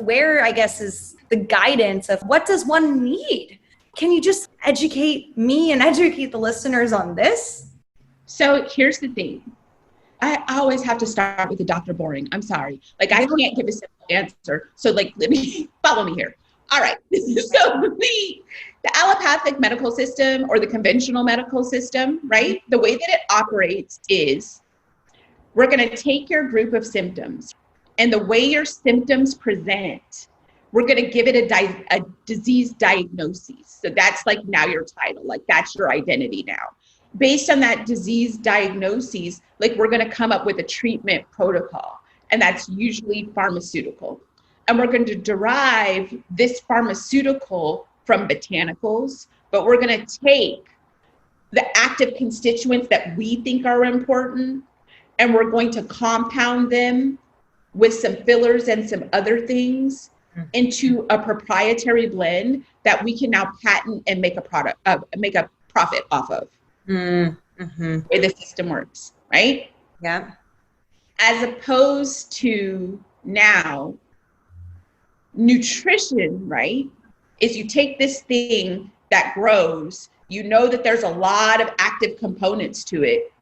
Where, I guess, is the guidance of what does one need? Can you just educate me and educate the listeners on this? So here's the thing. I always have to start with the Dr. Boring. I'm sorry. Like, I can't give a simple answer. So like, let me follow me here. All right. So the allopathic medical system, or the conventional medical system, right? The way that it operates is we're going to take your group of symptoms, and the way your symptoms present, we're going to give it a disease diagnosis. So that's like now your title, like that's your identity now. Based on that disease diagnosis, like we're going to come up with a treatment protocol, and that's usually pharmaceutical. And we're going to derive this pharmaceutical from botanicals, but we're going to take the active constituents that we think are important, and we're going to compound them with some fillers and some other things into a proprietary blend that we can now patent and make a product, make a profit off of. Mm-hmm. The way the system works, right? Yeah. As opposed to now, nutrition, right, is you take this thing that grows, you know that there's a lot of active components to it.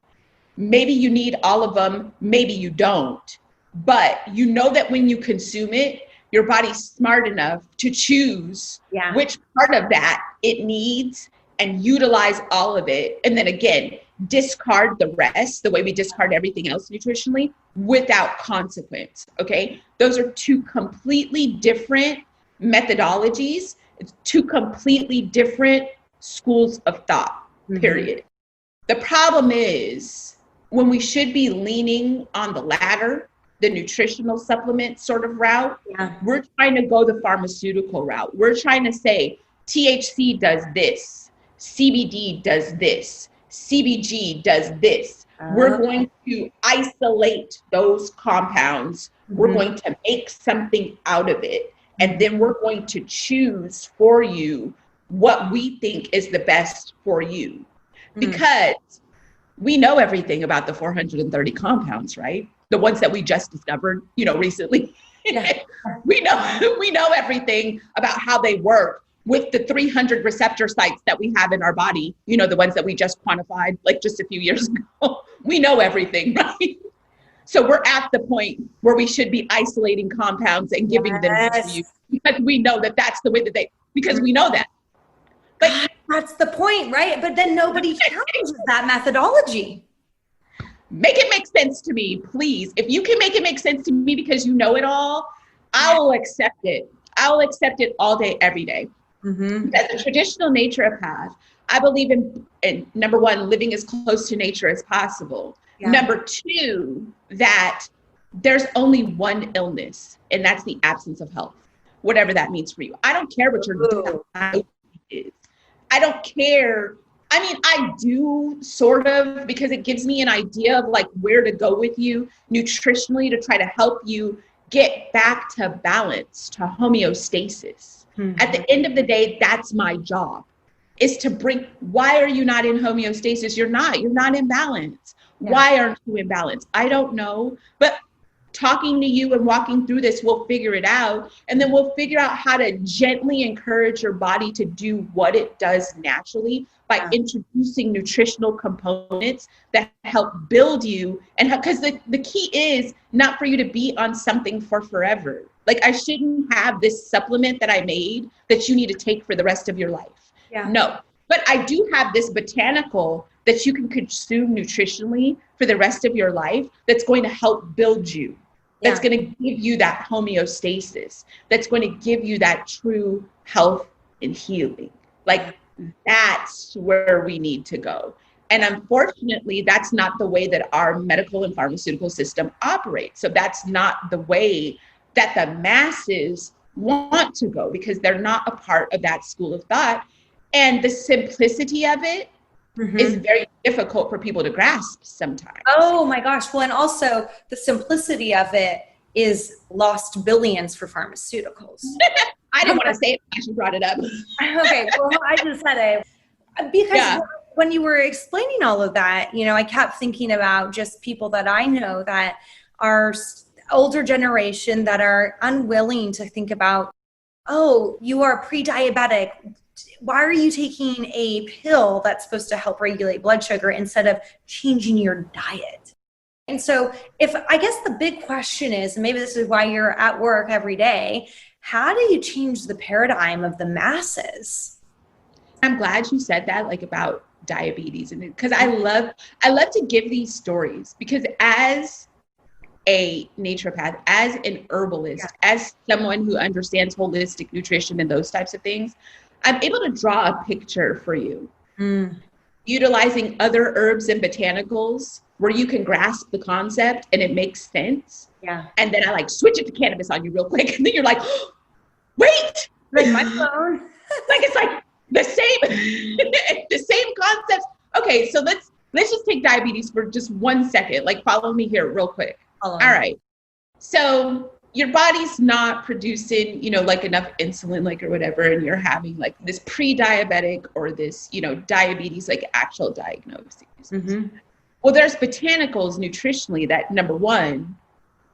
Maybe you need all of them, maybe you don't. But you know that when you consume it, your body's smart enough to choose which part of that it needs and utilize all of it. And then again, discard the rest the way we discard everything else nutritionally without consequence. Okay. Those are two completely different methodologies. It's two completely different schools of thought, period. The problem is when we should be leaning on the latter, the nutritional supplement sort of route, we're trying to go the pharmaceutical route. We're trying to say THC does this, CBD does this, CBG does this. We're going to isolate those compounds. We're going to make something out of it. And then we're going to choose for you what we think is the best for you. Because we know everything about the 430 compounds, right? The ones that we just discovered, recently. We know everything about how they work with the 300 receptor sites that we have in our body, the ones that we just quantified like just a few years ago. We know everything, right? So we're at the point where we should be isolating compounds and giving them to you because we know that that's the way that because we know that. But that's the point, right? But then nobody challenges that methodology. Make it make sense to me, please. If you can make it make sense to me because you know it all, I will accept it. I will accept it all day, every day. As a traditional naturopath, I believe in number one, living as close to nature as possible. Number two, that there's only one illness, and that's the absence of health, whatever that means for you. I don't care what your diet is. I don't care. I mean, I do sort of, because it gives me an idea of like where to go with you nutritionally to try to help you get back to balance, to homeostasis. At the end of the day, that's my job, is to bring, why are you not in homeostasis? You're not in balance. Why aren't you in balance? I don't know, but talking to you and walking through this, we'll figure it out. And then we'll figure out how to gently encourage your body to do what it does naturally by introducing nutritional components that help build you. And because the key is not for you to be on something for forever. Like, I shouldn't have this supplement that I made that you need to take for the rest of your life. No, but I do have this botanical that you can consume nutritionally for the rest of your life that's going to help build you. That's going to give you that homeostasis. That's going to give you that true health and healing. Like, that's where we need to go. And unfortunately, that's not the way that our medical and pharmaceutical system operates. So that's not the way that the masses want to go, because they're not a part of that school of thought. And the simplicity of it is very difficult for people to grasp sometimes. Oh my gosh. Well, and also the simplicity of it is lost billions for pharmaceuticals. I didn't want to say it as you brought it up. Okay, well, I just said it. Because when you were explaining all of that, I kept thinking about just people that I know that are older generation that are unwilling to think about, oh, you are pre-diabetic. Why are you taking a pill that's supposed to help regulate blood sugar instead of changing your diet? And so I guess the big question is, and maybe this is why you're at work every day, how do you change the paradigm of the masses? I'm glad you said that, like about diabetes, and because I love to give these stories, because as a naturopath, as an herbalist, as someone who understands holistic nutrition and those types of things, I'm able to draw a picture for you, utilizing other herbs and botanicals where you can grasp the concept and it makes sense. And then I like switch it to cannabis on you real quick. And then you're like, oh, wait, like my phone. Like, it's like the same concepts. Okay. So let's just take diabetes for just 1 second. Like, follow me here real quick. All right. So your body's not producing, like enough insulin, like, or whatever, and you're having like this pre-diabetic or this, diabetes, like actual diagnoses. Mm-hmm. Well, there's botanicals nutritionally that, number one,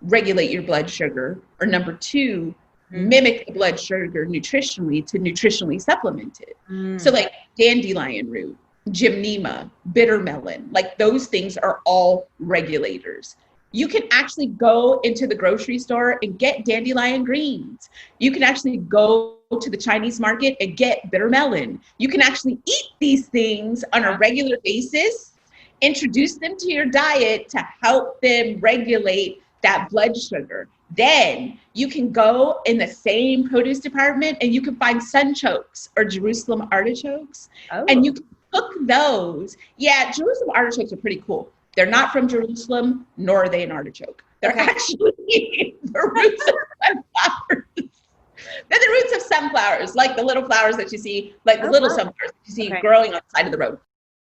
regulate your blood sugar, or number two, mimic the blood sugar nutritionally to nutritionally supplement it. So like dandelion root, gymnema, bitter melon, like those things are all regulators. You can actually go into the grocery store and get dandelion greens. You can actually go to the Chinese market and get bitter melon. You can actually eat these things on a regular basis, introduce them to your diet to help them regulate that blood sugar. Then you can go in the same produce department and you can find sunchokes or Jerusalem artichokes, and you can cook those. Yeah, Jerusalem artichokes are pretty cool. They're not from Jerusalem, nor are they an artichoke. They're actually the roots of sunflowers. They're the roots of sunflowers, like the little flowers that you see, like the little sunflowers that you see growing on the side of the road.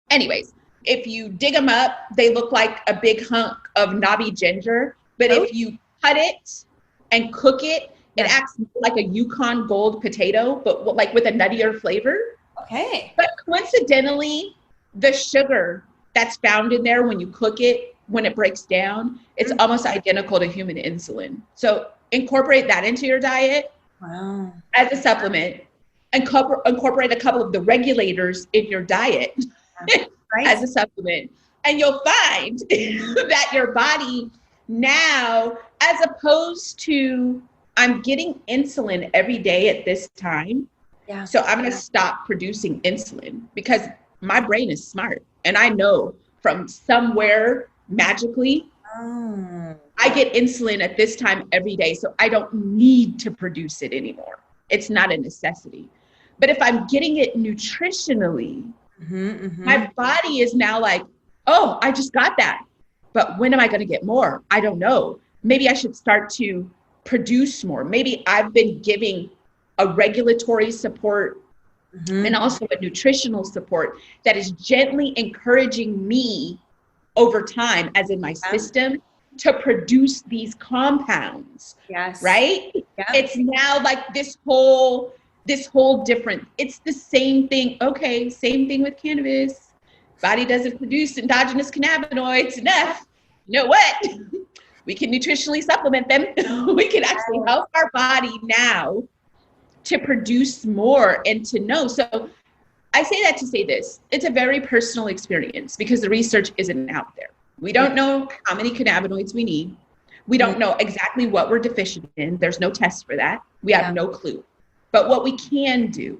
Anyways, if you dig them up, they look like a big hunk of knobby ginger. But if you cut it and cook it, it acts like a Yukon Gold potato, but like with a nuttier flavor. Okay. But coincidentally, the sugar that's found in there when you cook it, when it breaks down, it's almost identical to human insulin. So incorporate that into your diet as a supplement, and incorporate a couple of the regulators in your diet as a supplement. And you'll find that your body now, as opposed to, I'm getting insulin every day at this time, so I'm going to stop producing insulin, because my brain is smart. And I know from somewhere magically, I get insulin at this time every day. So I don't need to produce it anymore. It's not a necessity. But if I'm getting it nutritionally, my body is now like, oh, I just got that. But when am I going to get more? I don't know. Maybe I should start to produce more. Maybe I've been giving a regulatory support and also a nutritional support that is gently encouraging me over time, as in my system, to produce these compounds. Right? It's now like this whole different, it's the same thing. Okay, same thing with cannabis. Body doesn't produce endogenous cannabinoids enough. You know what? We can nutritionally supplement them. We can actually help our body now to produce more and to know. So I say that to say this. It's a very personal experience because the research isn't out there. We don't know how many cannabinoids we need. We don't know exactly what we're deficient in. There's no test for that. We have no clue. But what we can do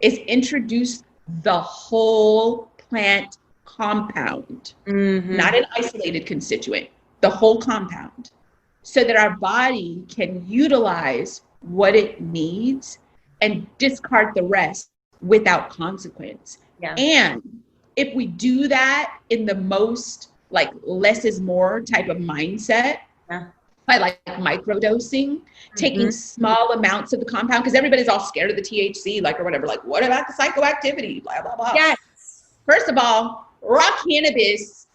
is introduce the whole plant compound, not an isolated constituent, the whole compound, so that our body can utilize what it needs and discard the rest without consequence. And if we do that in the most like less is more type of mindset, by like microdosing, taking small amounts of the compound, because everybody's all scared of the THC, like, or whatever, like, what about the psychoactivity, blah, blah, blah. First of all, raw cannabis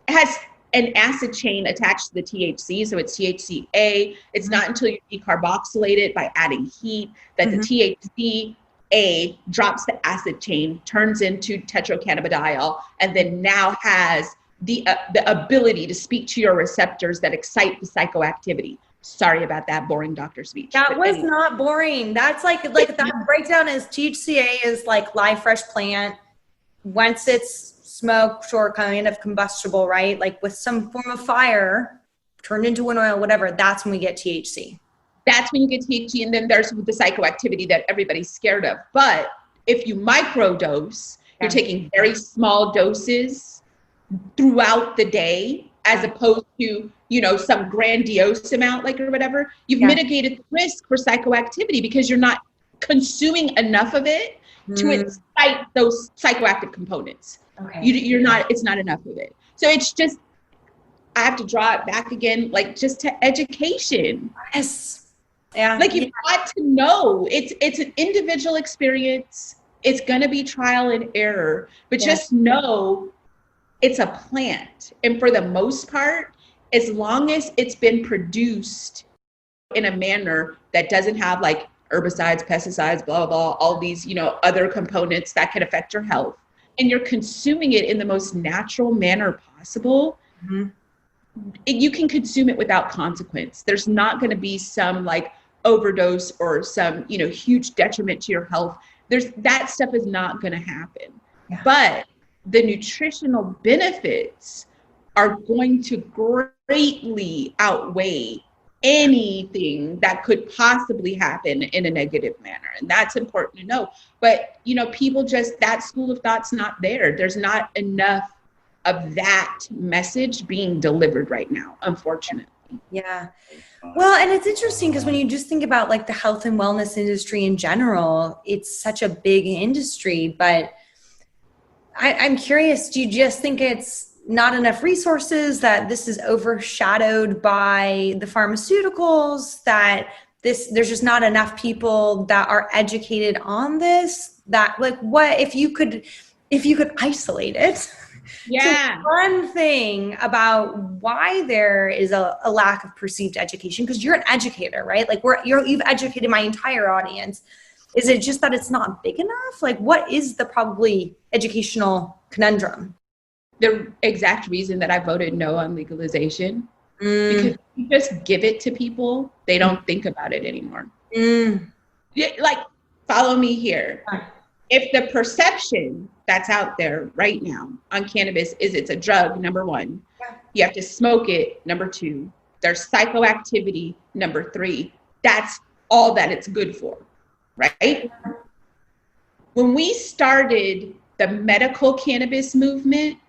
has an acid chain attached to the THC, so it's THCA. It's not until you decarboxylate it by adding heat that the THCA drops the acid chain, turns into tetracannabidiol, and then now has the ability to speak to your receptors that excite the psychoactivity. Sorry about that boring doctor speech. That was not boring. That's like that breakdown is THCA is like live fresh plant. Once it's smoked or kind of combustible, right? Like with some form of fire, turned into an oil, whatever, that's when we get THC. That's when you get THC, and then there's the psychoactivity that everybody's scared of. But if you microdose, you're taking very small doses throughout the day, as opposed to, some grandiose amount, like, or whatever, you've mitigated the risk for psychoactivity because you're not consuming enough of it to incite those psychoactive components. It's not enough of it. So it's just, I have to draw it back again, like just to education. Like you've got to know it's an individual experience. It's going to be trial and error, but just know it's a plant. And for the most part, as long as it's been produced in a manner that doesn't have like herbicides, pesticides, blah, blah, blah, all these, other components that can affect your health, and you're consuming it in the most natural manner possible, you can consume it without consequence. There's not going to be some like overdose or some, huge detriment to your health. That stuff is not going to happen. Yeah. But the nutritional benefits are going to greatly outweigh anything that could possibly happen in a negative manner. And that's important to know. But, people just, that school of thought's not there. There's not enough of that message being delivered right now, unfortunately. Yeah. Well, and it's interesting because when you just think about like the health and wellness industry in general, it's such a big industry, but I'm curious, do you just think it's not enough resources, that this is overshadowed by the pharmaceuticals, that there's just not enough people that are educated on this, that like, what if you could isolate it? Yeah. So one thing about why there is a lack of perceived education, because you're an educator, right? Like you've educated my entire audience. Is it just that it's not big enough? Like, what is the probably educational conundrum? The exact reason that I voted no on legalization, because you just give it to people, they don't think about it anymore. Like, follow me here. If the perception that's out there right now on cannabis is it's a drug, number one, you have to smoke it, number two, there's psychoactivity, number three, that's all that it's good for, right? When we started the medical cannabis movement,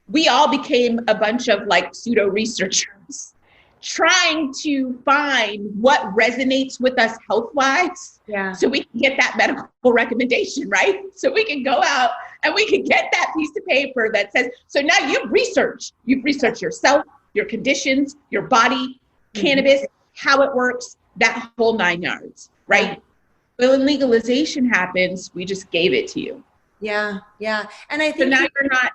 we all became a bunch of like pseudo researchers trying to find what resonates with us health-wise, so we can get that medical recommendation, right? So we can go out and we can get that piece of paper that says, so now you've researched yourself, your conditions, your body, cannabis, how it works, that whole 9 yards, right? But when legalization happens, we just gave it to you. Yeah. And I think so now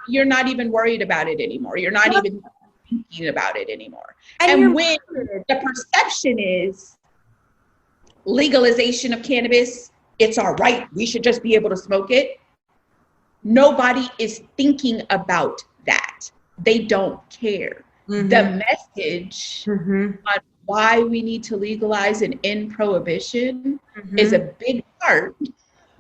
you're not even worried about it anymore. You're not even thinking about it anymore. And when the perception is legalization of cannabis, it's all right, we should just be able to smoke it. Nobody is thinking about that. They don't care. The message on why we need to legalize and end prohibition is a big part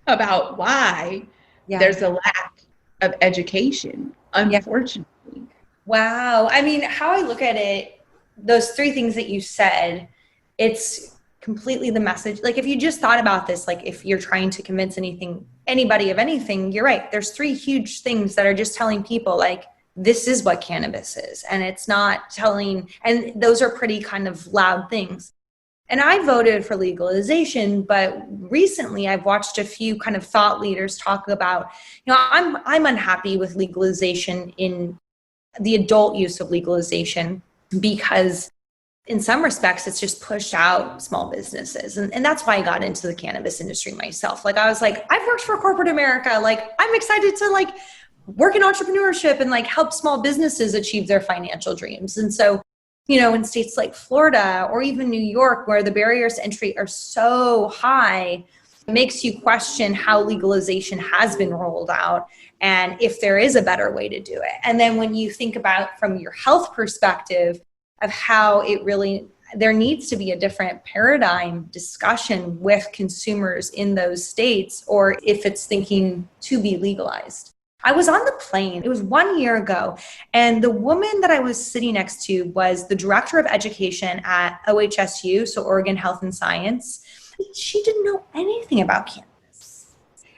about why there's a lack of education, unfortunately. Wow. I mean, how I look at it, those three things that you said, it's completely the message. Like if you just thought about this, like if you're trying to convince anybody of anything, you're right. There's three huge things that are just telling people like, this is what cannabis is. And it's not telling, and those are pretty kind of loud things. And I voted for legalization, but recently I've watched a few kind of thought leaders talk about, I'm unhappy with legalization in the adult use of legalization, because in some respects, it's just pushed out small businesses. And that's why I got into the cannabis industry myself. Like, I was like, I've worked for corporate America. Like, I'm excited to like work in entrepreneurship and like help small businesses achieve their financial dreams. And so, in states like Florida or even New York, where the barriers to entry are so high, it makes you question how legalization has been rolled out and if there is a better way to do it. And then when you think about from your health perspective of how there needs to be a different paradigm discussion with consumers in those states, or if it's thinking to be legalized. I was on the plane, it was 1 year ago, and the woman that I was sitting next to was the director of education at OHSU, so Oregon Health and Science. She didn't know anything about cannabis.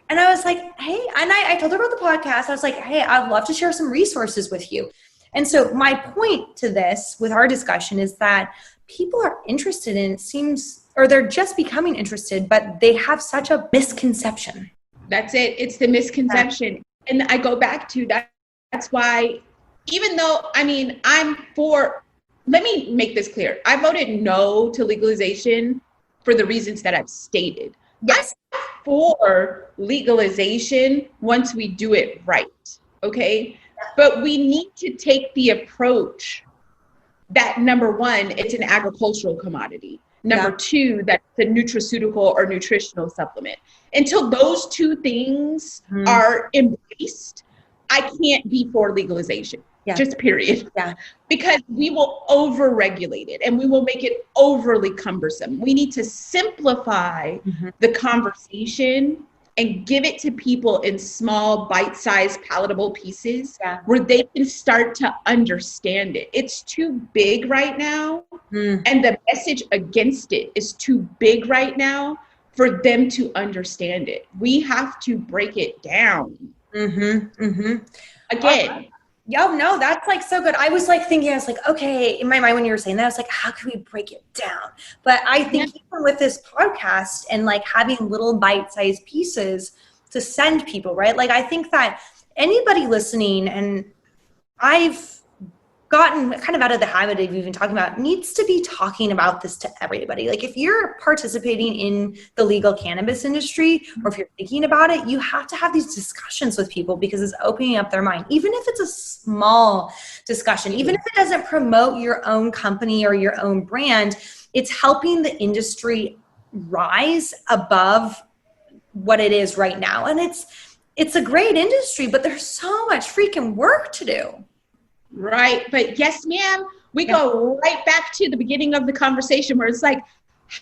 And I was like, hey, and I told her about the podcast. I was like, hey, I'd love to share some resources with you. And so my point to this with our discussion is that people are interested in, it seems, or they're just becoming interested, but they have such a misconception. That's it. It's the misconception. Yeah. And I go back to that. That's why, even though, let me make this clear. I voted no to legalization for the reasons that I've stated. Yes. I'm for legalization once we do it right. Okay. But we need to take the approach that, number one, it's an agricultural commodity. Number two, that's a nutraceutical or nutritional supplement. Until those two things are embraced, I can't be for legalization. Just period. Because we will over-regulate it and we will make it overly cumbersome. We need to simplify the conversation and give it to people in small, bite-sized, palatable pieces where they can start to understand it. It's too big right now, and the message against it is too big right now for them to understand it. We have to break it down. Again. Yo, no, that's like so good. I was like thinking, I was like, okay, in my mind when you were saying that, I was like, how can we break it down? But I think even with this podcast and like having little bite-sized pieces to send people, right? Like I think that anybody listening, and I've gotten kind of out of the habit of even talking about, needs to be talking about this to everybody. Like if you're participating in the legal cannabis industry, or if you're thinking about it, you have to have these discussions with people because it's opening up their mind. Even if it's a small discussion, even if it doesn't promote your own company or your own brand, it's helping the industry rise above what it is right now. And it's a great industry, but there's so much freaking work to do. Right. But yes, ma'am, we go right back to the beginning of the conversation where it's like,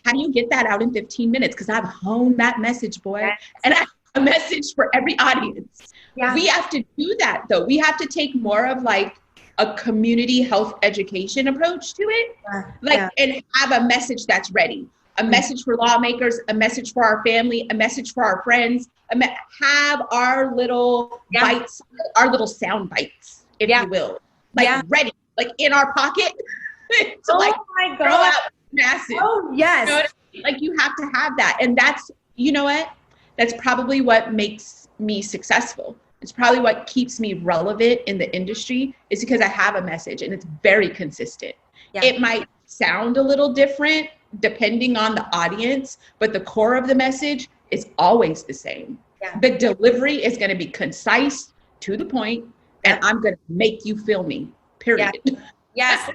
how do you get that out in 15 minutes? Because I've honed that message, boy. And I have a message for every audience. We have to do that, though. We have to take more of like a community health education approach to it. And have a message that's ready. A message for lawmakers, a message for our family, a message for our friends. Have our little bites, our little sound bites, if you will. Ready, like in our pocket to throw out massive. Oh, yes. You know what I mean? Like you have to have that. And that's, you know what? That's probably what makes me successful. It's probably what keeps me relevant in the industry is because I have a message and it's very consistent. It might sound a little different depending on the audience, but the core of the message is always the same. The delivery is going to be concise, to the point, and I'm going to make you feel me, period. Yes.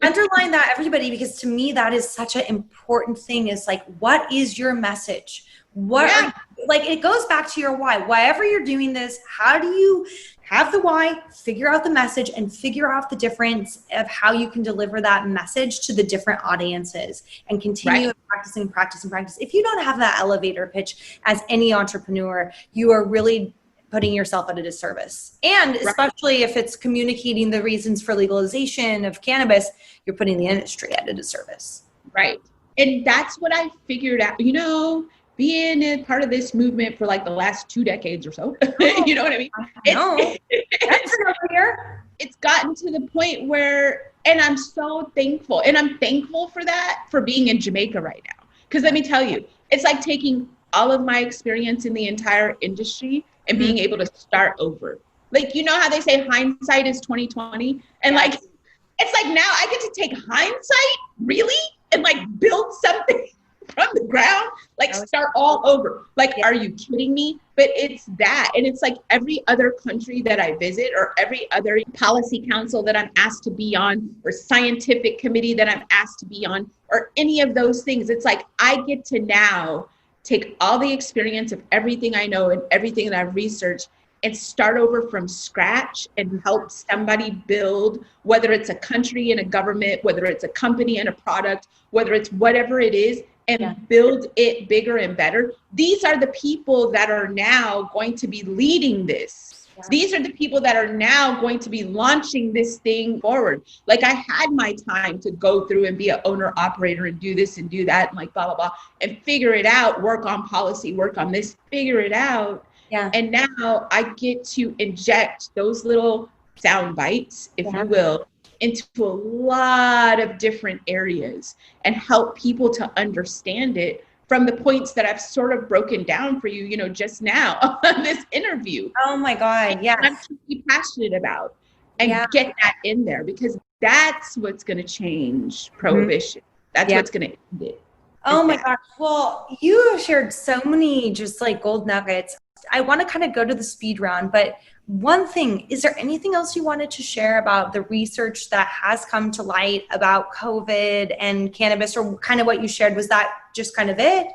Underline that, everybody, because to me, that is such an important thing is like, what is your message? What, like, it goes back to your why. Wherever you're doing this, how do you have the why, figure out the message, and figure out the difference of how you can deliver that message to the different audiences and continue practicing. If you don't have that elevator pitch as any entrepreneur, you are really putting yourself at a disservice. And especially if it's communicating the reasons for legalization of cannabis, you're putting the industry at a disservice. Right. And that's what I figured out, you know, being a part of this movement for like the last 2 decades or so. You know what I mean? It's gotten to the point where, and I'm so thankful. And I'm thankful for that, for being in Jamaica right now. Because let me tell you, it's like taking all of my experience in the entire industry and being able to start over. Like, you know how they say hindsight is 20/20? And like, it's like now I get to take hindsight, really? And like build something from the ground, like start all over. Like, are you kidding me? But it's that. And it's like every other country that I visit or every other policy council that I'm asked to be on or scientific committee that I'm asked to be on or any of those things. It's like I get to now take all the experience of everything I know and everything that I've researched and start over from scratch and help somebody build, whether it's a country and a government, whether it's a company and a product, whether it's whatever it is, and build it bigger and better. These are the people that are now going to be leading this. These are the people that are now going to be launching this thing forward. Like I had my time to go through and be an owner operator and do this and do that and like blah, blah, blah, and figure it out, work on policy, work on this, figure it out. And now I get to inject those little sound bites, if you will, into a lot of different areas and help people to understand it from the points that I've sort of broken down for you, you know, just now on this interview. Oh my God, yes. I'm truly passionate about and get that in there because that's what's going to change prohibition. That's what's going to end it. Oh my gosh. Well, you have shared so many just like gold nuggets. I want to kind of go to the speed round, but one thing, is there anything else you wanted to share about the research that has come to light about COVID and cannabis, or kind of what you shared? Was that just kind of it?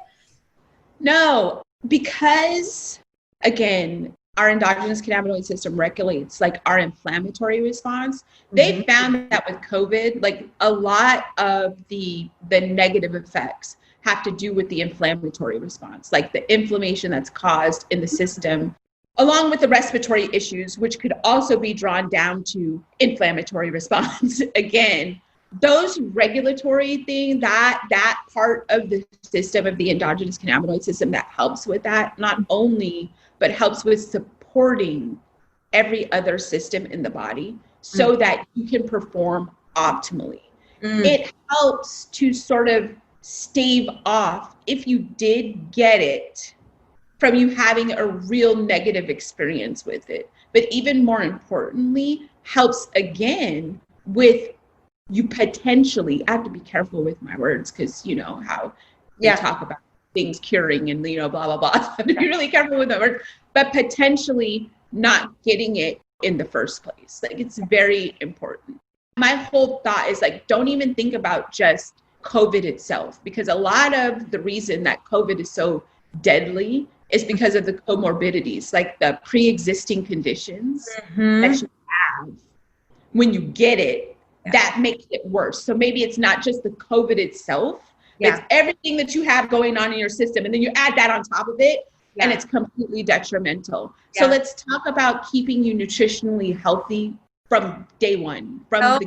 No, because again, our endogenous cannabinoid system regulates like our inflammatory response. They found that with COVID, like a lot of the negative effects have to do with the inflammatory response, like the inflammation that's caused in the system, along with the respiratory issues, which could also be drawn down to inflammatory response. Again, those regulatory things, that part of the system of the endogenous cannabinoid system that helps with that, not only, but helps with supporting every other system in the body so that you can perform optimally. It helps to sort of stave off, if you did get it, from you having a real negative experience with it. But even more importantly, helps again with you potentially, I have to be careful with my words because you know how they talk about things curing and, you know, blah, blah, blah. I have to be really careful with that word, but potentially not getting it in the first place. Like, it's very important. My whole thought is like, don't even think about just COVID itself, because a lot of the reason that COVID is so deadly is because of the comorbidities, like the pre-existing conditions that you have when you get it, that makes it worse. So maybe it's not just the COVID itself, it's everything that you have going on in your system. And then you add that on top of it, and it's completely detrimental. So let's talk about keeping you nutritionally healthy from day one. From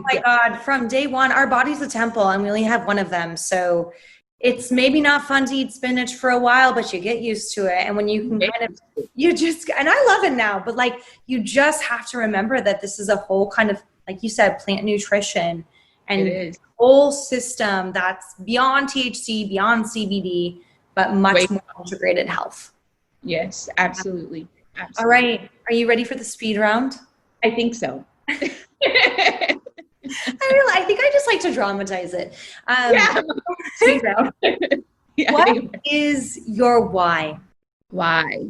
day one. Our body's a temple and we only have one of them. So it's maybe not fun to eat spinach for a while, but you get used to it. And when you can and I love it now, but like, you just have to remember that this is a whole kind of, like you said, plant nutrition and whole system that's beyond THC, beyond CBD, but much more integrated health. Yes, absolutely. All right. Are you ready for the speed round? I think so. I think I just like to dramatize it. Speed round. What is your why? Why?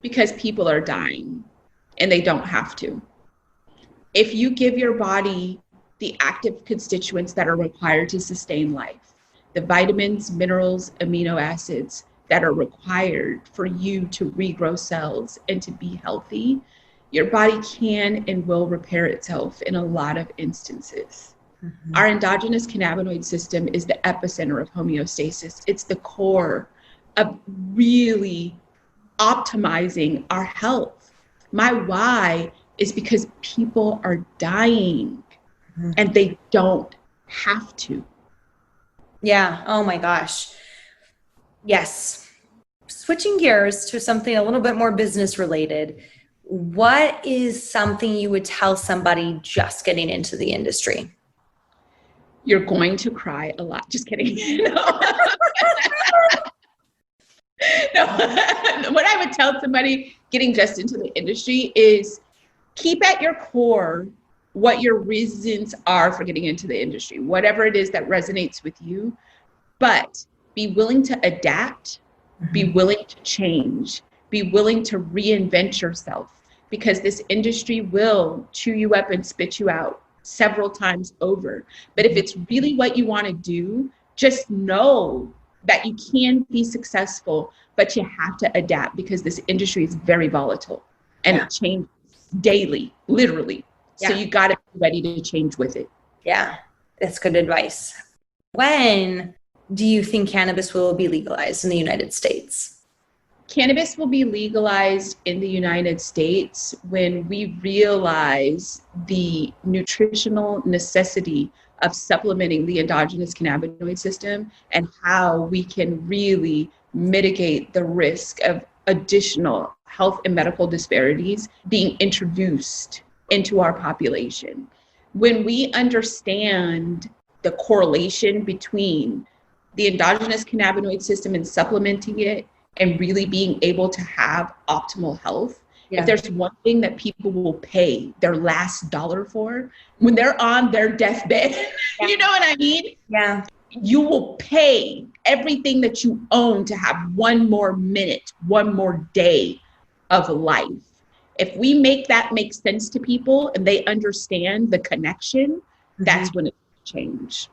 Because people are dying and they don't have to. If you give your body the active constituents that are required to sustain life, the vitamins, minerals, amino acids that are required for you to regrow cells and to be healthy, your body can and will repair itself in a lot of instances. Our endogenous cannabinoid system is the epicenter of homeostasis. It's the core of really optimizing our health. My why is because people are dying and they don't have to. Yeah. Oh my gosh. Yes. Switching gears to something a little bit more business related. What is something you would tell somebody just getting into the industry? You're going to cry a lot. Just kidding. No. What I would tell somebody getting just into the industry is keep at your core what your reasons are for getting into the industry, whatever it is that resonates with you, but be willing to adapt, be willing to change, be willing to reinvent yourself, because this industry will chew you up and spit you out several times over. But if it's really what you want to do, just know that you can be successful, but you have to adapt, because this industry is very volatile and it changes daily, literally. So you got to be ready to change with it. Yeah, that's good advice. When do you think cannabis will be legalized in the United States? Cannabis will be legalized in the United States when we realize the nutritional necessity of supplementing the endogenous cannabinoid system and how we can really mitigate the risk of additional health and medical disparities being introduced into our population. When we understand the correlation between the endogenous cannabinoid system and supplementing it and really being able to have optimal health, if there's one thing that people will pay their last dollar for when they're on their deathbed, you know what I mean? Yeah. You will pay everything that you own to have one more minute, one more day of life. If we make that make sense to people and they understand the connection, that's when it change.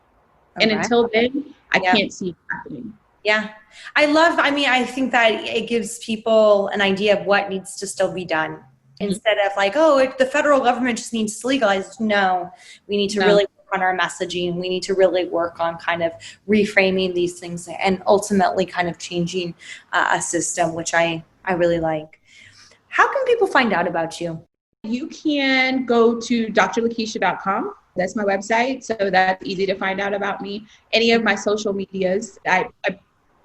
And until then, I can't see it happening. Yeah. I think that it gives people an idea of what needs to still be done instead of like, oh, the federal government just needs to legalize. No, we need to really work on our messaging. We need to really work on kind of reframing these things and ultimately kind of changing a system, which I really like. How can people find out about you? You can go to drlakisha.com. That's my website. So that's easy to find out about me. Any of my social medias, I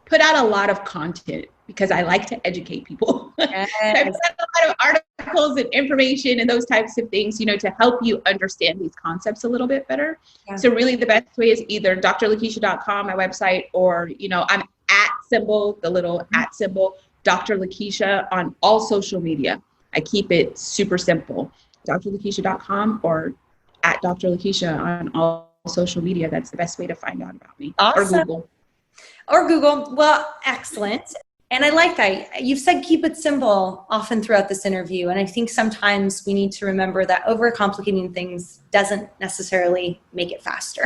put out a lot of content because I like to educate people. Yes. I put out a lot of articles and information and those types of things, to help you understand these concepts a little bit better. Yeah. So really the best way is either drlakisha.com, my website, or, I'm the little at symbol, Dr. Lakisha on all social media. I keep it super simple. drlakisha.com or at Dr. Lakisha on all social media. That's the best way to find out about me. Awesome. Or Google. Well, excellent. And I like that. You've said keep it simple often throughout this interview. And I think sometimes we need to remember that overcomplicating things doesn't necessarily make it faster.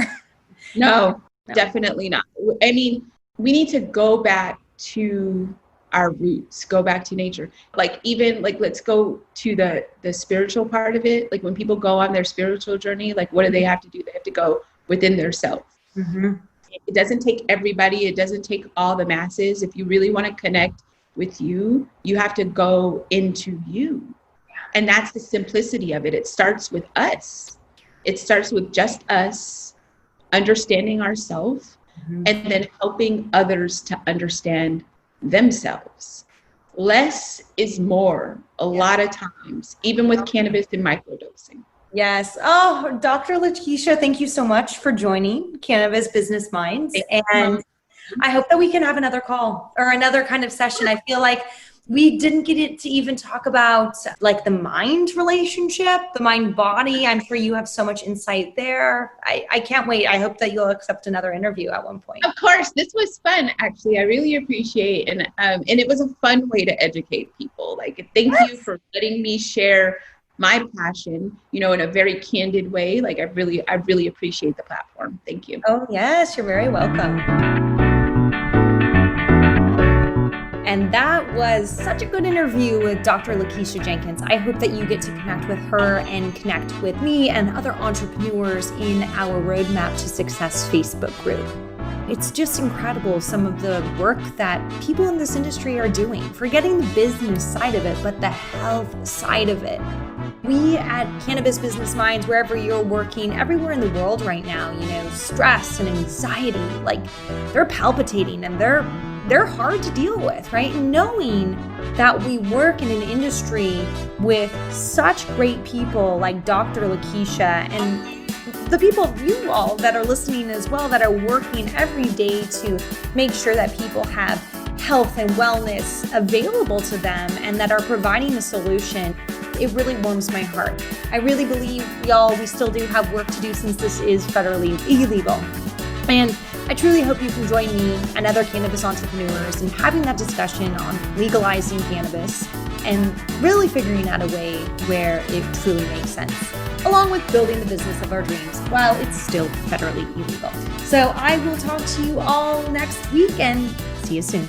No, definitely not. I mean, we need to go back to our roots, go back to nature. Let's go to the spiritual part of it. Like when people go on their spiritual journey, like what do they have to do? They have to go within their self. It doesn't take everybody. It doesn't take all the masses. If you really want to connect with you, you have to go into you. And that's the simplicity of it. It starts with us. It starts with just us understanding ourselves and then helping others to understand themselves. Less is more a lot of times, even with cannabis and microdosing. Yes. Oh, Dr. Lakisha, thank you so much for joining Cannabis Business Minds. And I hope that we can have another call or another kind of session. I feel like we didn't get it to even talk about like the mind relationship, the mind body. I'm sure you have so much insight there. I can't wait. I hope that you'll accept another interview at one point. Of course. This was fun, actually. I really appreciate it. And it was a fun way to educate people. Thank you for letting me share my passion, in a very candid way. I really appreciate the platform. Thank you. Oh, yes. You're very welcome. And that was such a good interview with Dr. Lakisha Jenkins. I hope that you get to connect with her and connect with me and other entrepreneurs in our Roadmap to Success Facebook group. It's just incredible some of the work that people in this industry are doing, forgetting the business side of it, but the health side of it. We at Cannabis Business Minds, wherever you're working, everywhere in the world right now, stress and anxiety, they're palpitating and they're hard to deal with, right? Knowing that we work in an industry with such great people like Dr. Lakisha and the people, you all that are listening as well, that are working every day to make sure that people have health and wellness available to them and that are providing a solution, it really warms my heart. I really believe, we still do have work to do since this is federally illegal. And I truly hope you can join me and other cannabis entrepreneurs in having that discussion on legalizing cannabis and really figuring out a way where it truly makes sense, along with building the business of our dreams while it's still federally illegal. So I will talk to you all next week and see you soon.